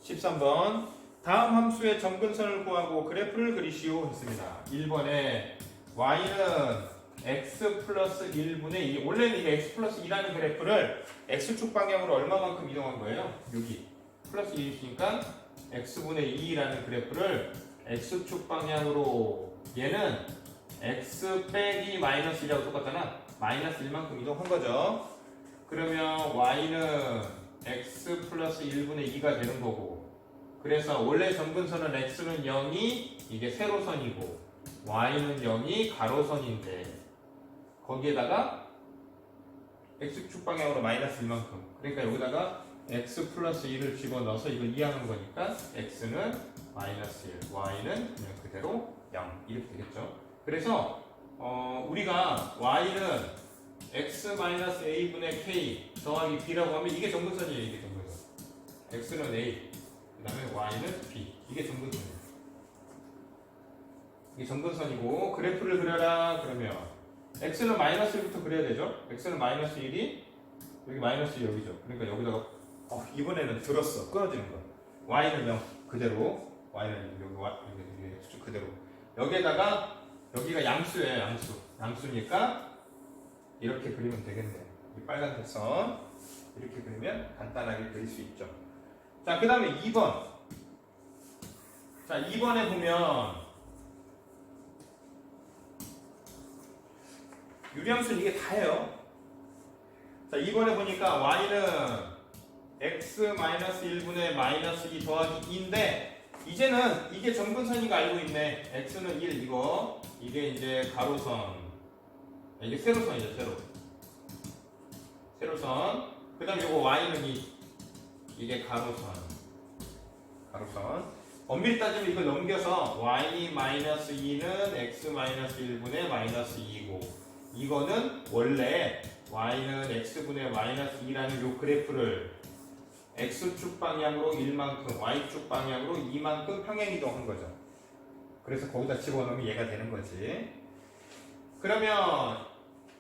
13번. 다음 함수의 점근선을 구하고 그래프를 그리시오 했습니다. 1번에 y는 x 플러스 1분의 2. 원래는 이게 x 플러스 2라는 그래프를 x축 방향으로 얼마만큼 이동한 거예요? 여기 플러스 1이 있으니까 x분의 2라는 그래프를 x축 방향으로, 얘는 x 빼기 마이너스 1하고 똑같잖아. 마이너스 1만큼 이동한 거죠. 그러면 y는 x 플러스 1분의 2가 되는 거고, 그래서 원래 점근선은 x는 0이 이게 세로선이고 y는 0이 가로선인데, 거기에다가 x축 방향으로 마이너스 1만큼, 그러니까 여기다가 x 플러스 1을 집어넣어서 이걸 이해하는 거니까 x는 마이너스 1, y는 그냥 그대로 0 이렇게 되겠죠. 그래서 우리가 y는 x 마이너스 a분의 k 더하기 b라고 하면 이게 점근선이에요. 이게 점근선. x는 a, 그 다음에 y는 b. 이게 점근선이에요. 이게 점근선이고, 그래프를 그려라 그러면 x는 마이너스 1부터 그려야 되죠. x는 마이너스 1이 여기 마이너스 1 여기죠. 그러니까 여기다가 이번에는 들었어. 끊어지는 거. y는 0 그대로, y는 여기 수축 그대로. 여기에다가 여기가 양수예요. 양수니까 이렇게 그리면 되겠네요. 이 빨간색 선 이렇게 그리면 간단하게 그릴 수 있죠. 자, 그 다음에 2번. 자, 2번에 보면 유리함수는 이게 다예요. 자, 2번에 보니까 y는 x-1분의 마이너스 2 더하기 2인데, 이제는 이게 점근선이가 알고 있네. x는 1, 이게 이제 가로선, 이게 세로선이죠. 세로선. 그 다음에 이거 y는 2, 이게 가로선. 엄밀히 따지면 이걸 넘겨서 y-2는 x-1분의 마이너스 2이고, 이거는 원래 y는 x분의 마이너스 2라는 요 그래프를 x축 방향으로 1만큼, y축 방향으로 2만큼 평행이동한 거죠. 그래서 거기다 집어넣으면 얘가 되는 거지. 그러면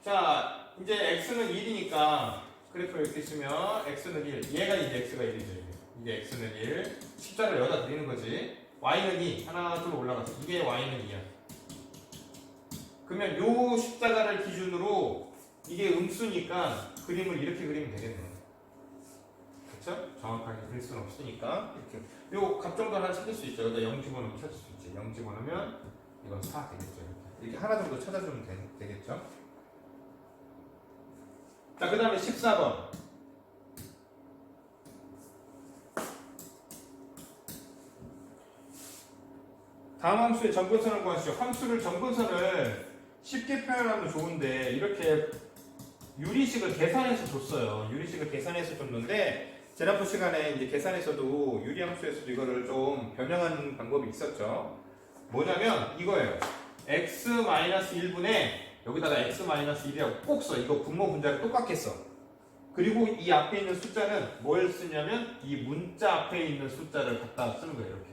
자, 이제 x는 1이니까 그래프를 이렇게 쓰면 x는 1, 얘가 이제 x가 1이죠. 이게 x는 1, 십자를 여기다 그리는 거지. y는 2, 하나 둘 올라가서 이게 y는 2야. 그러면 요 십자가를 기준으로 이게 음수니까 그림을 이렇게 그리면 되겠네. 그쵸? 정확하게 그릴 수는 없으니까 이렇게 요 값 정도 하나 찾을 수 있죠. 여기다 0 집어넣으면 찾을 수 있지. 0 집어넣으면 이건 4 되겠죠. 이렇게 하나 정도 찾아주면 되겠죠. 자, 그 다음에 14번. 다음 함수의 점근선을 구하시죠. 함수를 점근선을 쉽게 표현하면 좋은데 이렇게 유리식을 계산해서 줬어요. 유리식을 계산해서 줬는데 지난번 시간에 이제 계산에서도 유리함수에서도 이거를 좀 변형하는 방법이 있었죠. 뭐냐면 이거예요. x-1분의 여기다가 x-1이라고 꼭 써. 이거 분모 분자를 똑같게 써. 그리고 이 앞에 있는 숫자는 뭘 쓰냐면 이 문자 앞에 있는 숫자를 갖다 쓰는 거예요. 이렇게.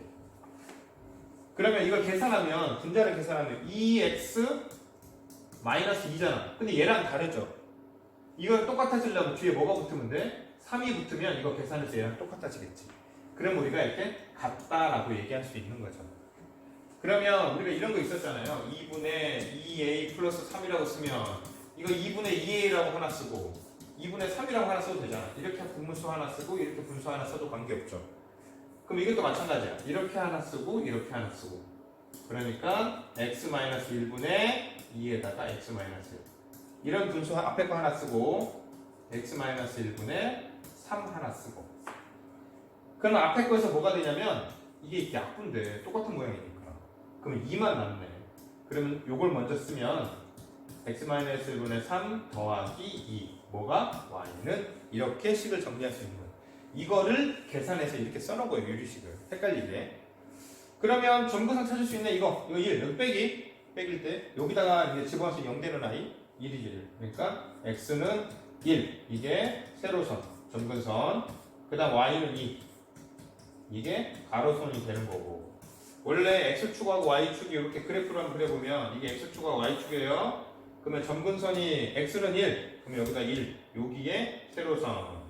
그러면 이걸 계산하면, 분자를 계산하면 2x-2잖아. 근데 얘랑 다르죠. 이걸 똑같아지려면 뒤에 뭐가 붙으면 돼? 3이 붙으면 이거 계산해서 얘랑 똑같아지겠지. 그럼 우리가 이렇게 같다라고 얘기할 수 있는 거죠. 그러면 우리가 이런 거 있었잖아요. 2분의 2a 플러스 3이라고 쓰면 이거 2분의 2a라고 하나 쓰고 2분의 3이라고 하나 써도 되잖아. 이렇게 분무수 하나 쓰고 이렇게 분수 하나 써도 관계없죠. 그럼 이것도 마찬가지야. 이렇게 하나 쓰고 이렇게 하나 쓰고. 그러니까 x-1분의 2에다가 x-1 이런 분수 앞에 거 하나 쓰고 x-1분의 3 하나 쓰고. 그럼 앞에 거에서 뭐가 되냐면 이게 약분돼. 똑같은 모양이니까. 그럼 2만 남네. 그러면 요걸 먼저 쓰면 x-1분의 3 더하기 2. 뭐가? y는 이렇게 식을 정리할 수 있는 거예요. 이거를 계산해서 이렇게 써놓은 거예요. 유리식을. 헷갈리게. 그러면 점근선 찾을 수 있는 이거 1. 여기 빼기일 때 여기다가 이제 집어넣어서 0 되는 i 1이지 1. 그러니까 x는 1. 이게 세로선, 점근선. 그 다음 y는 2. 이게 가로선이 되는 거고. 원래 x축하고 y축이 이렇게 그래프로 한번 그려보면 이게 x축하고 y축이에요. 그러면 점근선이 x는 1. 그러면 여기다 1. 여기에 세로선.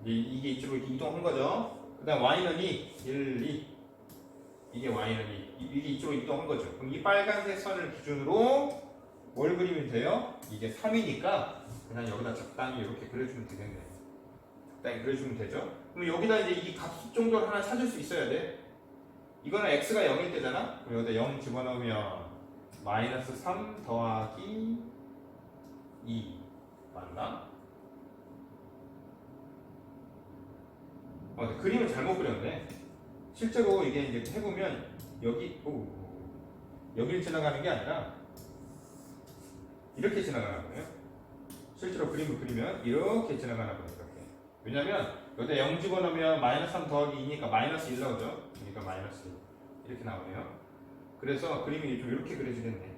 이게 이쪽으로 이동한 거죠. 그 다음 y는 2. 1, 2. 이게 y는 이게 이쪽으로 이동한 거죠. 그럼 이 빨간색 선을 기준으로 뭘 그리면 돼요? 이게 3이니까 그냥 여기다 적당히 이렇게 그려주면 되겠네요. 적당히 그려주면 되죠. 그럼 여기다 이제 이 값 정도를 하나 찾을 수 있어야 돼. 이거는 x가 0일 때잖아. 그럼 여기다 0 집어넣으면 마이너스 3 더하기 2 맞나? 근데 그림을 잘못 그렸네. 실제로 이게 이제 해보면 여기를 지나가는 게 아니라 이렇게 지나가나 보네요. 실제로 그림을 그리면 이렇게 지나가나 보네요. 이렇게. 왜냐면 여기다 0 집어넣으면 마이너스 3 더하기 2니까 마이너스 1 나오죠. 그러니까 마이너스 1 이렇게 나오네요. 그래서 그림이 좀 이렇게 그려지겠네.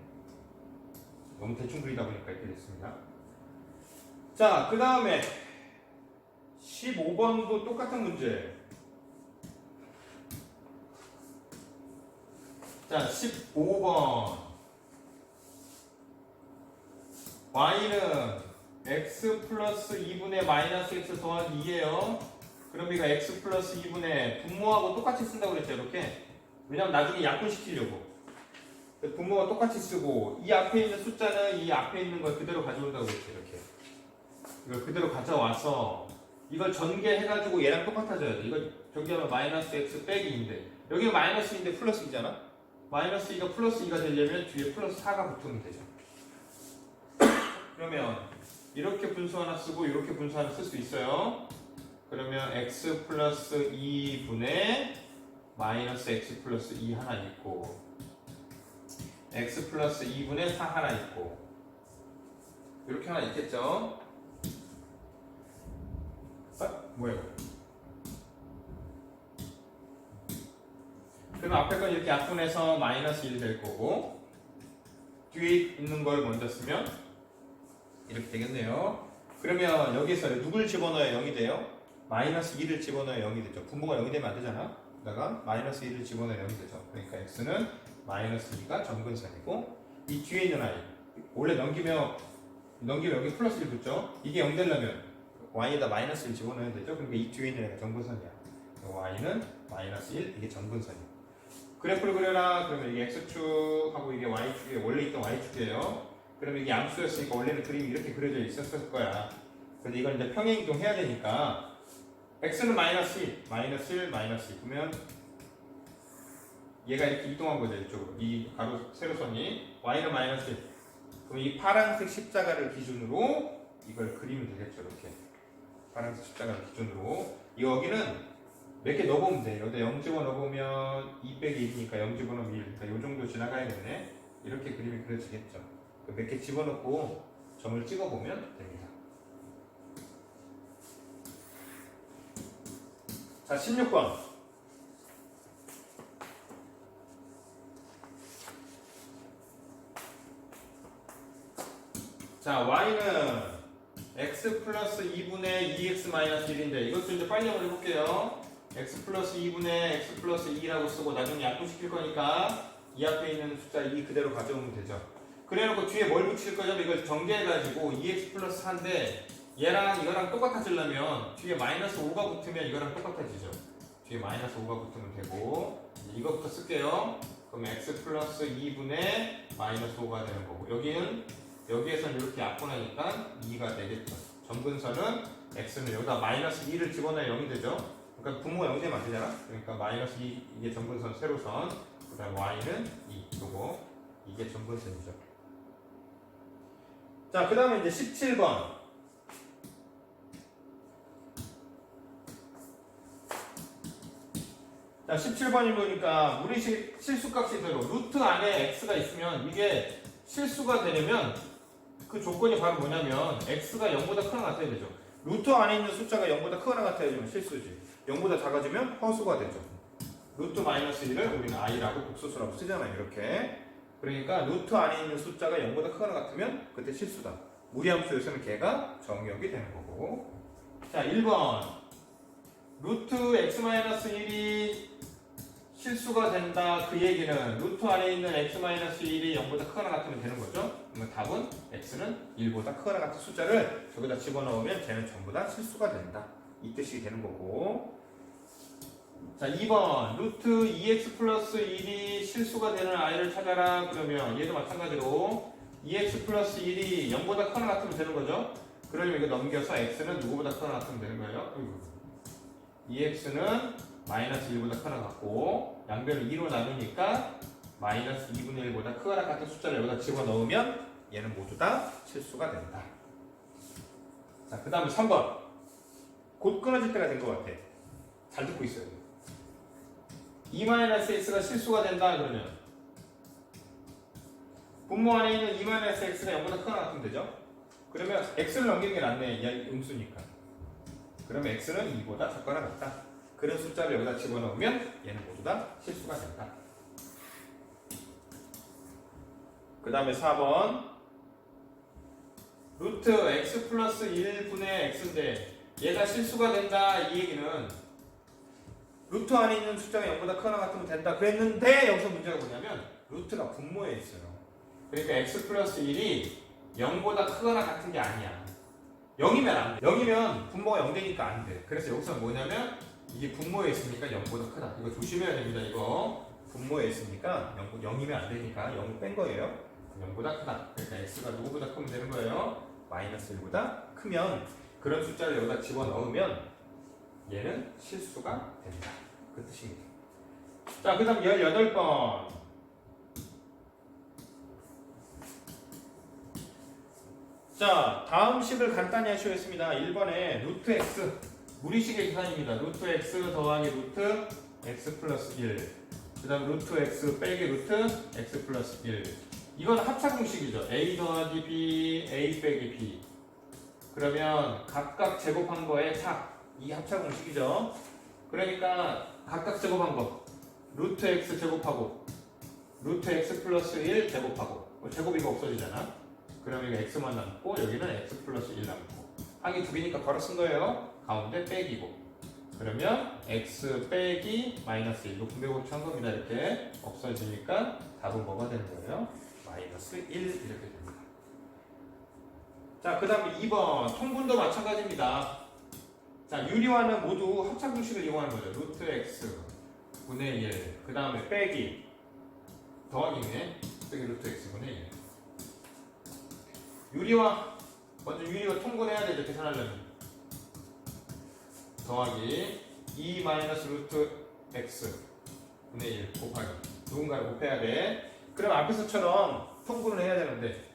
너무 대충 그리다 보니까 이렇게 됐습니다. 자, 그 다음에 15번도 똑같은 문제. 자, 15번. y는 x 플러스 2분의 마이너스 x 더하기 2예요. 그럼 이거 x 플러스 2분의 분모하고 똑같이 쓴다고 그랬죠, 이렇게. 왜냐면 나중에 약분시키려고. 분모가 똑같이 쓰고 이 앞에 있는 숫자는 이 앞에 있는 걸 그대로 가져온다고 그랬죠, 이렇게. 이걸 그대로 가져와서 이걸 전개해가지고 얘랑 똑같아져야 돼. 이거 저기 하면 마이너스 x 빼기 2인데 여기는 마이너스 2인데 플러스 2잖아. 마이너스 2가 플러스 2가 되려면 뒤에 플러스 4가 붙으면 되죠. 그러면 이렇게 분수 하나 쓰고 이렇게 분수 하나 쓸 수 있어요. 그러면 x 플러스 2분의 마이너스 x 플러스 2 하나 있고 x 플러스 2분의 4 하나 있고 이렇게 하나 있겠죠. 뭐야 이거? 그럼 앞에 건 이렇게 약분해서 마이너스 1 될 거고 뒤에 있는 걸 먼저 쓰면 이렇게 되겠네요. 그러면 여기서 누굴 집어넣어야 0이 돼요? 마이너스 2를 집어넣어야 0이 되죠. 분모가 0이 되면 안 되잖아. 그러다가 마이너스 2를 집어넣어야 0이 되죠. 그러니까 x는 마이너스 2가 정근선이고 이 뒤에 있는 i 원래 넘기면 여기 플러스 1 붙죠. 이게 0 되려면 y에다 마이너스 1 집어넣어야 되죠. 그러니까 이 뒤에 있는 애가 정근선이야. y는 마이너스 1 이게 정근선이야. 그래프를 그려라. 그러면 이게 x축하고 이게 y축이 원래 있던 y축이에요. 그러면 이게 양수였으니까 원래는 그림이 이렇게 그려져 있었을 거야. 근데 이걸 이제 평행이동 해야 되니까 x는 마이너스 1, 마이너스 1, 마이너스 2 그러면 얘가 이렇게 이동한 거죠. 이쪽으로. 이 가로 세로선이 y는 마이너스 1. 그럼 이 파란색 십자가를 기준으로 이걸 그리면 되겠죠. 이렇게. 파란색 십자가를 기준으로. 여기는 몇 개 넣어보면 돼. 여기다 0 집어넣어보면 2 빼기 1이니까 0 집어넣으면 1. 그러니까 이 정도 지나가야겠네. 이렇게 그림이 그려지겠죠. 몇 개 집어넣고 점을 찍어보면 됩니다. 자, 16번. 자, y는 x 플러스 2분의 2x 마이너스 1인데 이것도 이제 빨리 한번 해볼게요. x 플러스 2분의 x 플러스 2라고 쓰고 나중에 약분시킬 거니까 이 앞에 있는 숫자 2 그대로 가져오면 되죠. 그래놓고 뒤에 뭘 붙일 거냐면 이걸 전개해가지고 2x 플러스 4인데 얘랑 이거랑 똑같아지려면 뒤에 마이너스 5가 붙으면 이거랑 똑같아지죠. 뒤에 마이너스 5가 붙으면 되고 이거부터 쓸게요. 그럼 x 플러스 2분의 마이너스 5가 되는 거고 여기에서는 이렇게 약분하니까 2가 되겠죠. 정근선은 x는 여기다 마이너스 2를 집어넣어야 0이 되죠. 그러니까 분모가 0 되면 안 되잖아. 그러니까 마이너스 2 이게 정근선 세로선 그 다음 y는 2 요거 이게 정근선이죠. 자, 그 다음에 이제 17번. 자, 17번이 보니까 우리 실수값이 대로 루트 안에 x가 있으면 이게 실수가 되려면 그 조건이 바로 뭐냐면 x가 0보다 크거나 같아야 되죠. 루트 안에 있는 숫자가 0보다 크거나 같아야지만 실수지. 0보다 작아지면 허수가 되죠. 루트 마이너스 1을 우리는 i라고 복소수라고 쓰잖아요. 이렇게. 그러니까 루트 안에 있는 숫자가 0보다 크거나 같으면 그때 실수다. 무리함수에서는 걔가 정역이 되는 거고. 자, 1번. 루트 x-1이 실수가 된다. 그 얘기는 루트 안에 있는 x-1이 0보다 크거나 같으면 되는 거죠. 그러면 답은 x는 1보다 크거나 같은 숫자를 저기다 집어넣으면 걔는 전부 다 실수가 된다. 이 뜻이 되는 거고. 자, 2번 루트 2x 플러스 1이 실수가 되는 i를 찾아라. 그러면 얘도 마찬가지로 2x 플러스 1이 0보다 크거나 같으면 되는 거죠. 그러면 이거 넘겨서 x는 누구보다 크거나 같으면 되는 거예요. 2x는 마이너스 1보다 크거나 같고 양변을 2로 나누니까 마이너스 2분의 1보다 크거나 같은 숫자를 여기다 집어넣으면 얘는 모두 다 실수가 된다. 자, 그 다음에 3번. 곧 끊어질 때가 된 것 같아. 잘 듣고 있어요. 2-x가 실수가 된다 그러면 분모 안에 있는 2-x가 0보다 크거나 같으면 되죠. 그러면 x를 넘기는 게 낫네. 야, 음수니까. 그러면 x는 2보다 작거나 같다. 그런 숫자를 여기다 집어넣으면 얘는 모두 다 실수가 된다. 그 다음에 4번. 루트 x 플러스 1분의 x인데 얘가 실수가 된다. 이 얘기는 루트 안에 있는 숫자가 0보다 크거나 같으면 된다 그랬는데 여기서 문제가 뭐냐면 루트가 분모에 있어요. 그러니까 x 플러스 1이 0보다 크거나 같은 게 아니야. 0이면 안 돼. 0이면 분모가 0 되니까 안 돼. 그래서 여기서 뭐냐면 이게 분모에 있으니까 0보다 크다. 이거 조심해야 됩니다. 이거 분모에 있으니까 0이면 안 되니까 0을 뺀 거예요. 0보다 크다. 그러니까 x가 누구보다 크면 되는 거예요. 마이너스 1보다 크면 그런 숫자를 여기다 집어넣으면 얘는 실수가 된다. 그 뜻입니다. 자, 그 다음 18번. 자, 다음 식을 간단히 하시겠습니다. 1번에 루트 x. 무리식의 계산입니다. 루트 x 더하기 루트 x 플러스 1. 그 다음 루트 x 빼기 루트 x 플러스 1. 이건 합차 공식이죠. a 더하기 b, a 빼기 b. 그러면 각각 제곱한 거의 차. 이 합차 공식이죠. 그러니까 각각 제곱한 거 루트 x 제곱하고 루트 x 플러스 1 제곱하고 제곱 이거 없어지잖아. 그러면 이거 x만 남고 여기는 x 플러스 1 남고 하기 두 개니까 바로 쓴 거예요. 가운데 빼기고 그러면 x 빼기 마이너스 1로 분배 고치한 겁니다. 이렇게 없어지니까 답은 뭐가 되는 거예요? 마이너스 1 이렇게 됩니다. 자, 그 다음에 2번 통분도 마찬가지입니다. 자, 유리화는 모두 합차 공식을 이용하는 거죠. 루트 x 분의 1. 그 다음에 빼기 더하기네. 빼기 루트 x 분의 1. 유리화 먼저 유리화 통분해야 되죠. 계산하려면 더하기 2 마이너스 루트 x 분의 1 곱하기 누군가를 곱해야 돼. 그럼 앞에서처럼 통분을 해야 되는데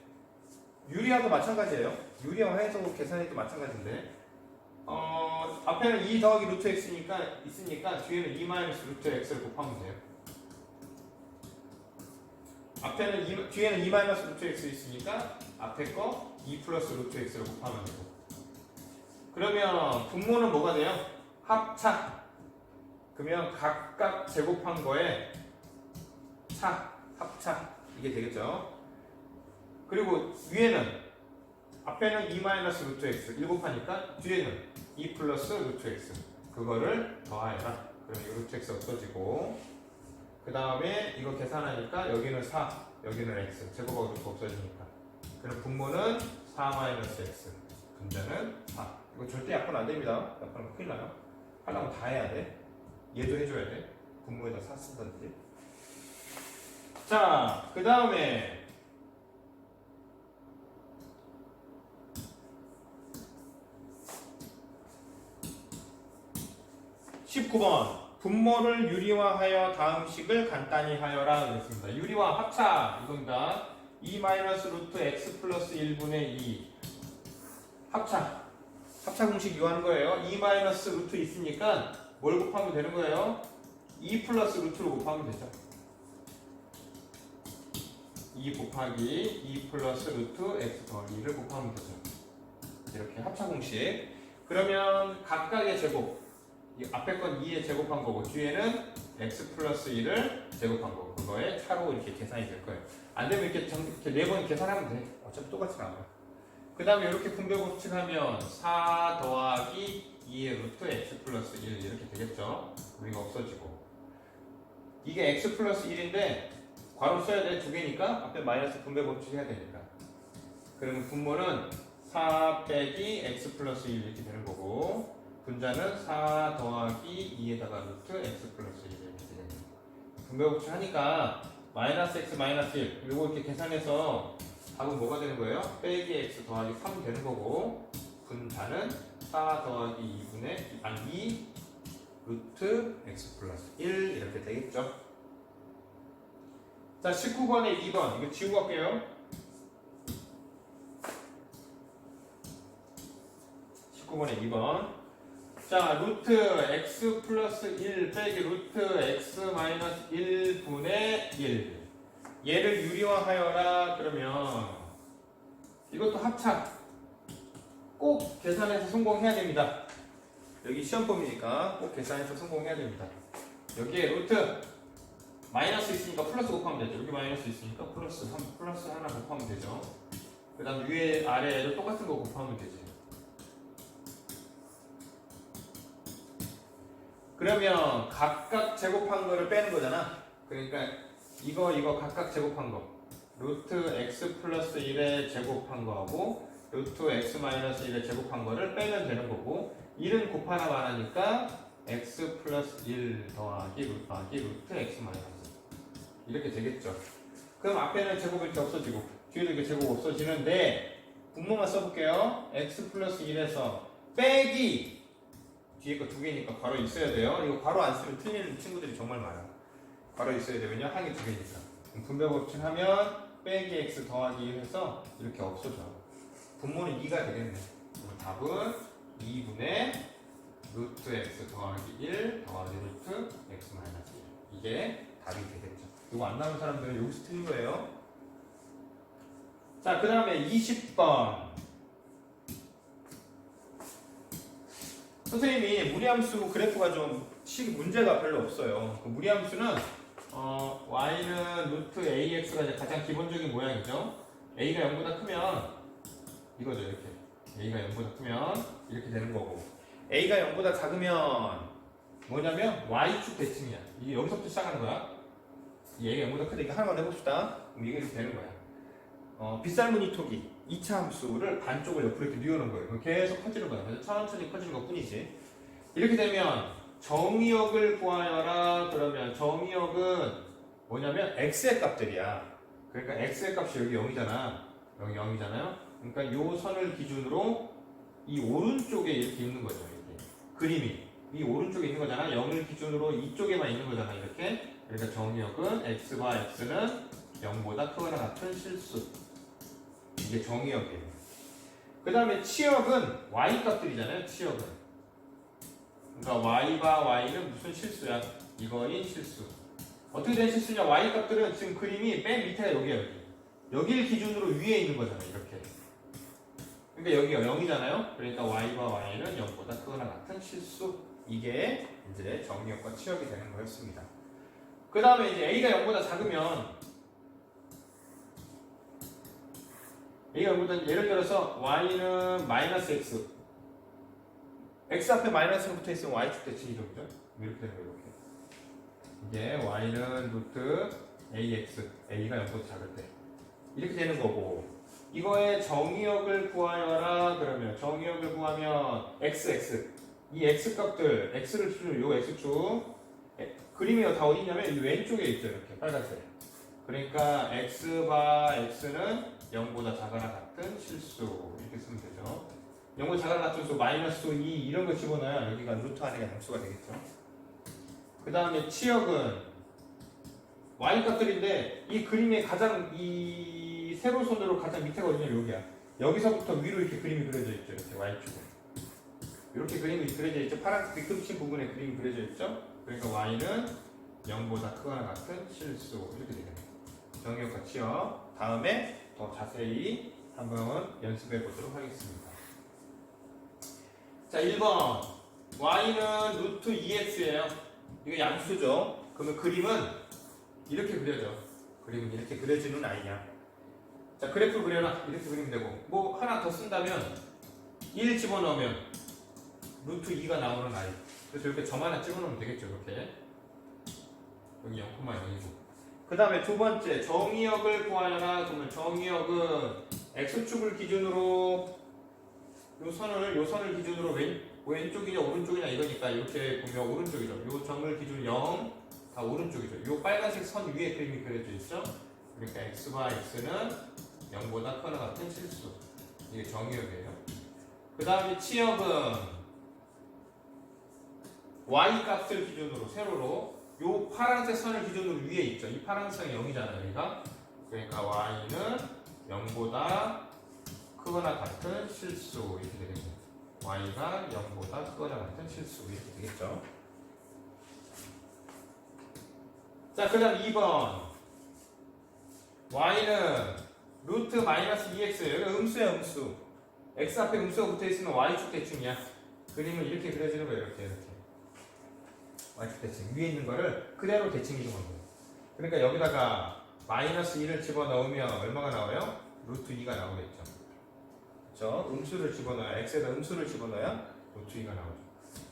유리화도 마찬가지예요. 유리화 해서 계산해도 마찬가지인데 앞에는 2 더하기 루트 x니까 있으니까 뒤에는 2 마이너스 루트 x를 곱하면 돼요. 뒤에는 2 마이너스 루트 x 있으니까 앞에 거 2 플러스 루트 x를 곱하면 되고. 그러면 분모는 뭐가 돼요? 합차. 그러면 각각 제곱한 거에 차, 합차 이게 되겠죠. 그리고 위에는 앞에는 2 마이너스 루트 x 1 곱하니까 뒤에는 2 플러스 루트 x 그거를 더하여라. 그럼 이 루트 x 없어지고 그 다음에 이거 계산하니까 여기는 4 여기는 x 제곱하고 루트 없어지니까 그럼 분모는 4 마이너스 x 분자는 4. 이거 절대 약분 안 됩니다. 약분하면 큰일 나요. 하려면 다 해야 돼. 얘도 해줘야 돼. 분모에다 4 쓴다든지. 자, 그 다음에 19번 분모를 유리화하여 다음 식을 간단히 하여라 그랬습니다. 유리화 합차 이겁니다. 2 마이너스 루트 x 플러스 1분의 2 합차 공식 이용하는 거예요. 2 마이너스 루트 있으니까 뭘 곱하면 되는 거예요? 2 플러스 루트로 곱하면 되죠. 2 곱하기 2 플러스 루트 x 더하기 2를 곱하면 되죠. 이렇게 합차 공식. 그러면 각각의 제곱 이 앞에 건 2에 제곱한 거고 뒤에는 x 플러스 1을 제곱한 거고 그거에 차로 이렇게 계산이 될 거예요. 안 되면 이렇게 4번 계산하면 돼. 어차피 똑같이 나와요. 그 다음에 이렇게 분배 법칙하면 4 더하기 2의 루트 x 플러스 1 이렇게 되겠죠. 우리가 없어지고 이게 x 플러스 1인데 괄호 써야 돼. 두 개니까 앞에 마이너스 분배 법칙 해야 되니까 그러면 분모는 4 빼기 x 플러스 1 이렇게 되는 거고 분자는 4 더하기 2에다가 루트 x 플러스 1 이렇게 되겠네요. 분배법칙 하니까 마이너스 x 마이너스 1 이거 이렇게 계산해서 답은 뭐가 되는 거예요? 빼기 x 더하기 3 되는 거고 분자는 4 더하기 2 루트 x 플러스 1 이렇게 되겠죠. 자 19번에 2번 이거 지우고 갈게요. 19번에 2번 자 루트 x 플러스 1 빼기 루트 x 마이너스 1분의 1 얘를 유리화하여라. 그러면 이것도 합차 꼭 계산해서 성공해야 됩니다. 여기 시험범위니까 꼭 계산해서 성공해야 됩니다. 여기에 루트 마이너스 있으니까 플러스 곱하면 되죠. 여기 마이너스 있으니까 플러스 하나 곱하면 되죠. 그 다음 위에 아래에도 똑같은 거 곱하면 되지. 그러면 각각 제곱한 거를 빼는 거잖아. 그러니까 이거 각각 제곱한 거 루트 x 플러스 1에 제곱한 거하고 루트 x 마이너스 1에 제곱한 거를 빼면 되는 거고 1은 곱하나 말하니까 x 플러스 1 더하기 루트 x 마이너스 이렇게 되겠죠. 그럼 앞에는 제곱 이렇게 없어지고 뒤에도 이렇게 제곱 없어지는데 분모만 써볼게요. x 플러스 1에서 빼기 뒤에 거 두 개니까 괄호 있어야 돼요. 이거 괄호 안 쓰면 틀리는 친구들이 정말 많아. 괄호 있어야 돼요. 왜냐? 항이 두 개니까. 분배법칙 하면 빼기 x 더하기 1 해서 이렇게 없어져. 분모는 2가 되겠네. 그럼 답은 2분의 루트 x 더하기 1 더하기 루트 x 마이너스 1 이게 답이 되겠죠. 이거 안 나오는 사람들은 여기서 틀린 거예요. 자, 그 다음에 20번. 선생님이 무리함수 그래프가 좀 문제가 별로 없어요. 그 무리함수는 y는 루트 ax가 이제 가장 기본적인 모양이죠. a가 0보다 크면 이거죠. 이렇게 a가 0보다 크면 이렇게 되는 거고 a가 0보다 작으면 뭐냐면 y축 대칭이야. 이게 여기서부터 시작하는 거야. 이 a가 0보다 크다. 이거 하나만 해봅시다. 그럼 이게 이렇게 되는 거야. 빗살무늬 토기 2차 함수를 반쪽을 옆으로 이렇게 뉘어놓은 거예요. 그럼 계속 커지는 거야. 그래서 천천히 커지는 것 뿐이지. 이렇게 되면 정의역을 구하여라. 그러면 정의역은 뭐냐면 x의 값들이야. 그러니까 x의 값이 여기 0이잖아. 여기 0이잖아요. 그러니까 요 선을 기준으로 이 오른쪽에 이렇게 있는 거죠. 이렇게 그림이 이 오른쪽에 있는 거잖아. 0을 기준으로 이쪽에만 있는 거잖아. 이렇게. 그러니까 정의역은 x와 x는 0보다 크거나 같은 실수. 이게 정의역이에요. 그 다음에 치역은 y 값들이잖아요. 치역은. 그러니까 y와 y는 무슨 실수야? 이거인 실수. 어떻게 된 실수냐? y 값들은 지금 그림이 맨 밑에 여기야. 여기를 기준으로 위에 있는 거잖아요. 이렇게. 그러니까 여기가 0이잖아요. 그러니까 y와 y는 0보다 크거나 같은 실수. 이게 이제 정의역과 치역이 되는 거였습니다. 그 다음에 이제 a가 0보다 작으면 A가 보다 예를 들어서 y는 마이너스 x x 앞에 마이너스가 붙어 있으면 y축 대칭이죠. 그죠? 이렇게 되는 거예요. 이게 y는 루트 ax a가 0보다 작을 때 이렇게 되는 거고 이거의 정의역을 구하여라. 그러면 정의역을 구하면 x 이 x 값들 x를 기준으로 요 x축 그림이 다 어디 있냐면 이 왼쪽에 있죠. 이렇게 빨간색. 그러니까 x와 x는 0보다 작거나 같은 실수 이렇게 쓰면 되죠. 0보다 작거나 같은 수 마이너스 2 이런 거 집어넣어야 여기가 루트 안에 함수가 되겠죠. 그 다음에 치역은 y 값들인데 이 그림의 가장 이 세로선으로 가장 밑에가 어디냐면 여기야. 여기서부터 위로 이렇게 그림이 그려져 있죠. 이렇게 y축은 이렇게 그림이 그려져 있죠. 파란색 끝인 부분에 그림이 그려져 있죠. 그러니까 y는 0보다 크거나 같은 실수 이렇게 되겠네요. 정의역과 치역 다음에 더 자세히 한번 연습해 보도록 하겠습니다. 자 1번 y는 루트 2x예요. 이거 양수죠. 그러면 그림은 이렇게 그려져. 그림은 이렇게 그려지는 아이야. 자 그래프 그려라. 이렇게 그리면 되고 뭐 하나 더 쓴다면 1 집어넣으면 루트 2가 나오는 아이. 그래서 이렇게 점 하나 찍어놓으면 되겠죠. 이렇게 여기 0,0이고 그 다음에 두 번째 정의역을 구하여라. 그러면 정의역은 x축을 기준으로 요 선을 기준으로 왼쪽이냐 오른쪽이냐 이거니까 이렇게 보면 오른쪽이죠. 요 점을 기준 0, 다 오른쪽이죠. 요 빨간색 선 위에 그림이 그려져 있죠. 그러니까 x와 x는 0보다 크거나 같은 실수. 이게 정의역이에요. 그 다음에 치역은 y 값을 기준으로 세로로 요 파란색 선을 기준으로 위에 있죠. 이 파란색 선이 0이잖아요. 여기가. 그러니까 y는 0보다 크거나 같은 실수 이렇게 되겠네요. y가 0보다 크거나 같은 실수 이렇게 되겠죠. 자, 그 다음 2번 y는 루트 마이너스 2x 여기가 음수야 음수. x 앞에 음수가 붙어있으면 y축 대칭이야. 그림을 이렇게 그려지는 거예요. 이렇게 y축 대칭 위에 있는 거를 그대로 대칭해 주는 거예요. 그러니까 여기다가 마이너스 2를 집어넣으면 얼마가 나와요? 루트 2가 나오겠죠. 그렇죠? 음수를 집어넣어야 x에다 음수를 집어넣어야 루트 2가 나오죠.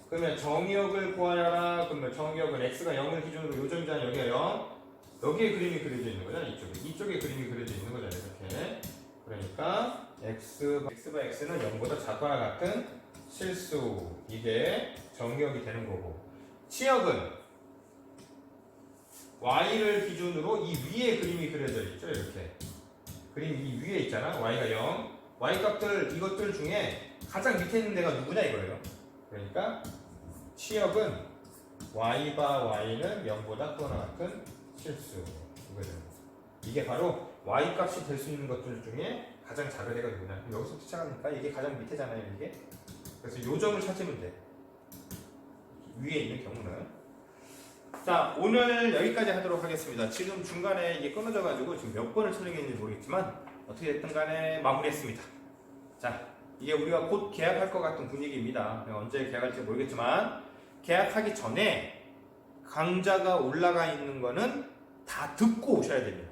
그러면 정의역을 구하여라. 그러면 정의역은 x가 0을 기준으로 요점이잖아요. 여기가 0. 여기에 그림이 그려져 있는 거잖아요. 이쪽에 그림이 그려져 있는 거잖아요. 이렇게. 그러니까 x바 x는 0보다 작거나 같은 실수. 이게 정의역이 되는 거고. 치역은 y를 기준으로 이 위에 그림이 그려져 있죠. 이렇게. 그림 이 위에 있잖아. y가 0. y 값들 이것들 중에 가장 밑에 있는 데가 누구냐 이거예요. 그러니까 치역은 y바 y는 0보다 크거나 같은 실수. 이게 바로 y 값이 될 수 있는 것들 중에 가장 작은 애가 누구냐. 여기서 시작하니까 이게 가장 밑에잖아요. 이게. 그래서 요 점을 찾으면 돼. 위에 있는 경우는. 자, 오늘 여기까지 하도록 하겠습니다. 지금 중간에 이게 끊어져가지고 지금 몇 번을 촬영했는지 모르겠지만 어떻게 됐든 간에 마무리했습니다. 자, 이게 우리가 곧 계약할 것 같은 분위기입니다. 언제 계약할지 모르겠지만 계약하기 전에 강좌가 올라가 있는 거는 다 듣고 오셔야 됩니다.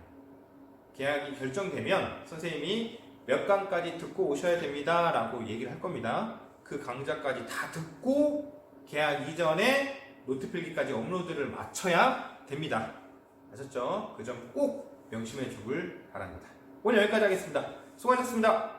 계약이 결정되면 선생님이 몇 강까지 듣고 오셔야 됩니다 라고 얘기를 할 겁니다. 그 강좌까지 다 듣고 계약 이전에 노트 필기까지 업로드를 마쳐야 됩니다. 아셨죠? 그 점 꼭 명심해 주길 바랍니다. 오늘 여기까지 하겠습니다. 수고하셨습니다.